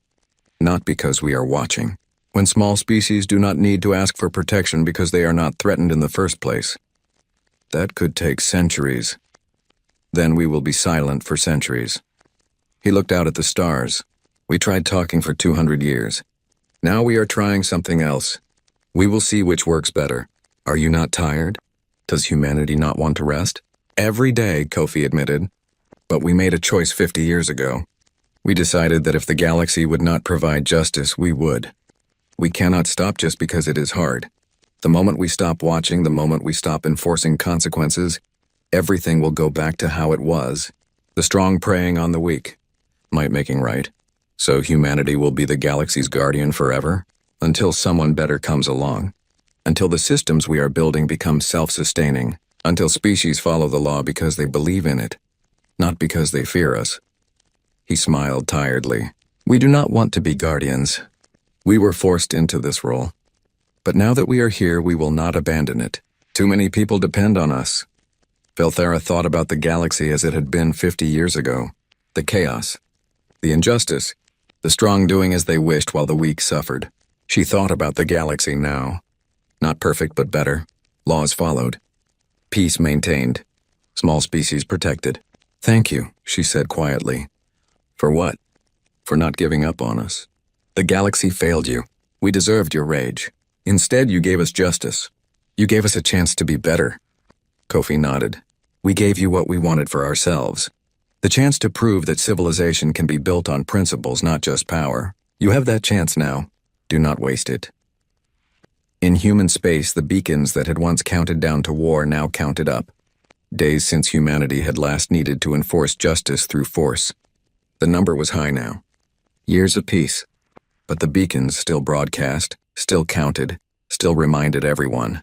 not because we are watching. When small species do not need to ask for protection because they are not threatened in the first place. That could take centuries. Then we will be silent for centuries. He looked out at the stars. We tried talking for 200 years. Now we are trying something else. We will see which works better. Are you not tired? Does humanity not want to rest? Every day, Kofi admitted. But we made a choice 50 years ago. We decided that if the galaxy would not provide justice, we would. We cannot stop just because it is hard. The moment we stop watching, the moment we stop enforcing consequences, everything will go back to how it was. The strong preying on the weak, might making right. So humanity will be the galaxy's guardian forever, until someone better comes along. Until the systems we are building become self-sustaining. Until species follow the law because they believe in it, not because they fear us. He smiled tiredly. We do not want to be guardians. We were forced into this role. But now that we are here, we will not abandon it. Too many people depend on us. Velthara thought about the galaxy as it had been 50 years ago. The chaos, the injustice, the strong doing as they wished while the weak suffered. She thought about the galaxy now. Not perfect, but better. Laws followed. Peace maintained. Small species protected. Thank you, she said quietly. For what? For not giving up on us. The galaxy failed you. We deserved your rage. Instead, you gave us justice. You gave us a chance to be better. Kofi nodded. We gave you what we wanted for ourselves. The chance to prove that civilization can be built on principles, not just power. You have that chance now. Do not waste it. In human space, the beacons that had once counted down to war now counted up. Days since humanity had last needed to enforce justice through force. The number was high now. Years of peace. But the beacons still broadcast, still counted, still reminded everyone.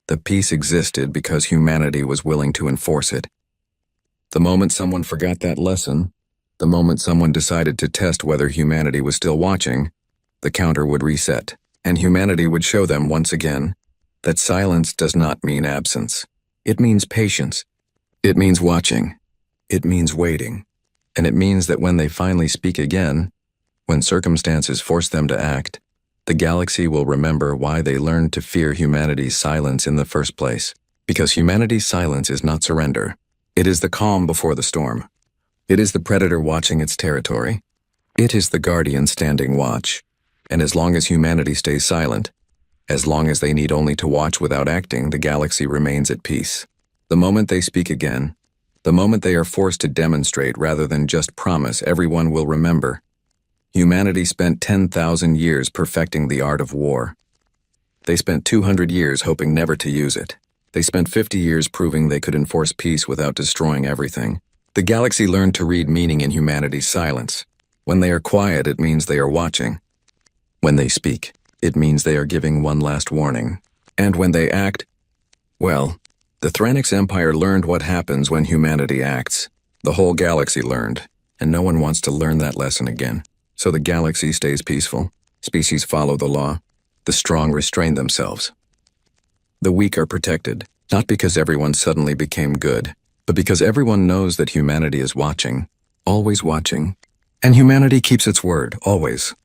The peace existed because humanity was willing to enforce it. The moment someone forgot that lesson, the moment someone decided to test whether humanity was still watching, the counter would reset, and humanity would show them once again that silence does not mean absence. It means patience. It means watching. It means waiting. And it means that when they finally speak again, when circumstances force them to act, the galaxy will remember why they learned to fear humanity's silence in the first place. Because humanity's silence is not surrender. It is the calm before the storm. It is the predator watching its territory. It is the guardian standing watch. And as long as humanity stays silent, as long as they need only to watch without acting, the galaxy remains at peace. The moment they speak again, the moment they are forced to demonstrate rather than just promise, everyone will remember. Humanity spent 10,000 years perfecting the art of war. They spent 200 years hoping never to use it. They spent 50 years proving they could enforce peace without destroying everything. The galaxy learned to read meaning in humanity's silence. When they are quiet, it means they are watching. When they speak, it means they are giving one last warning. And when they act, well, the Thranix Empire learned what happens when humanity acts. The whole galaxy learned, and no one wants to learn that lesson again. So the galaxy stays peaceful. Species follow the law. The strong restrain themselves. The weak are protected, not because everyone suddenly became good, but because everyone knows that humanity is watching, always watching. And humanity keeps its word, always.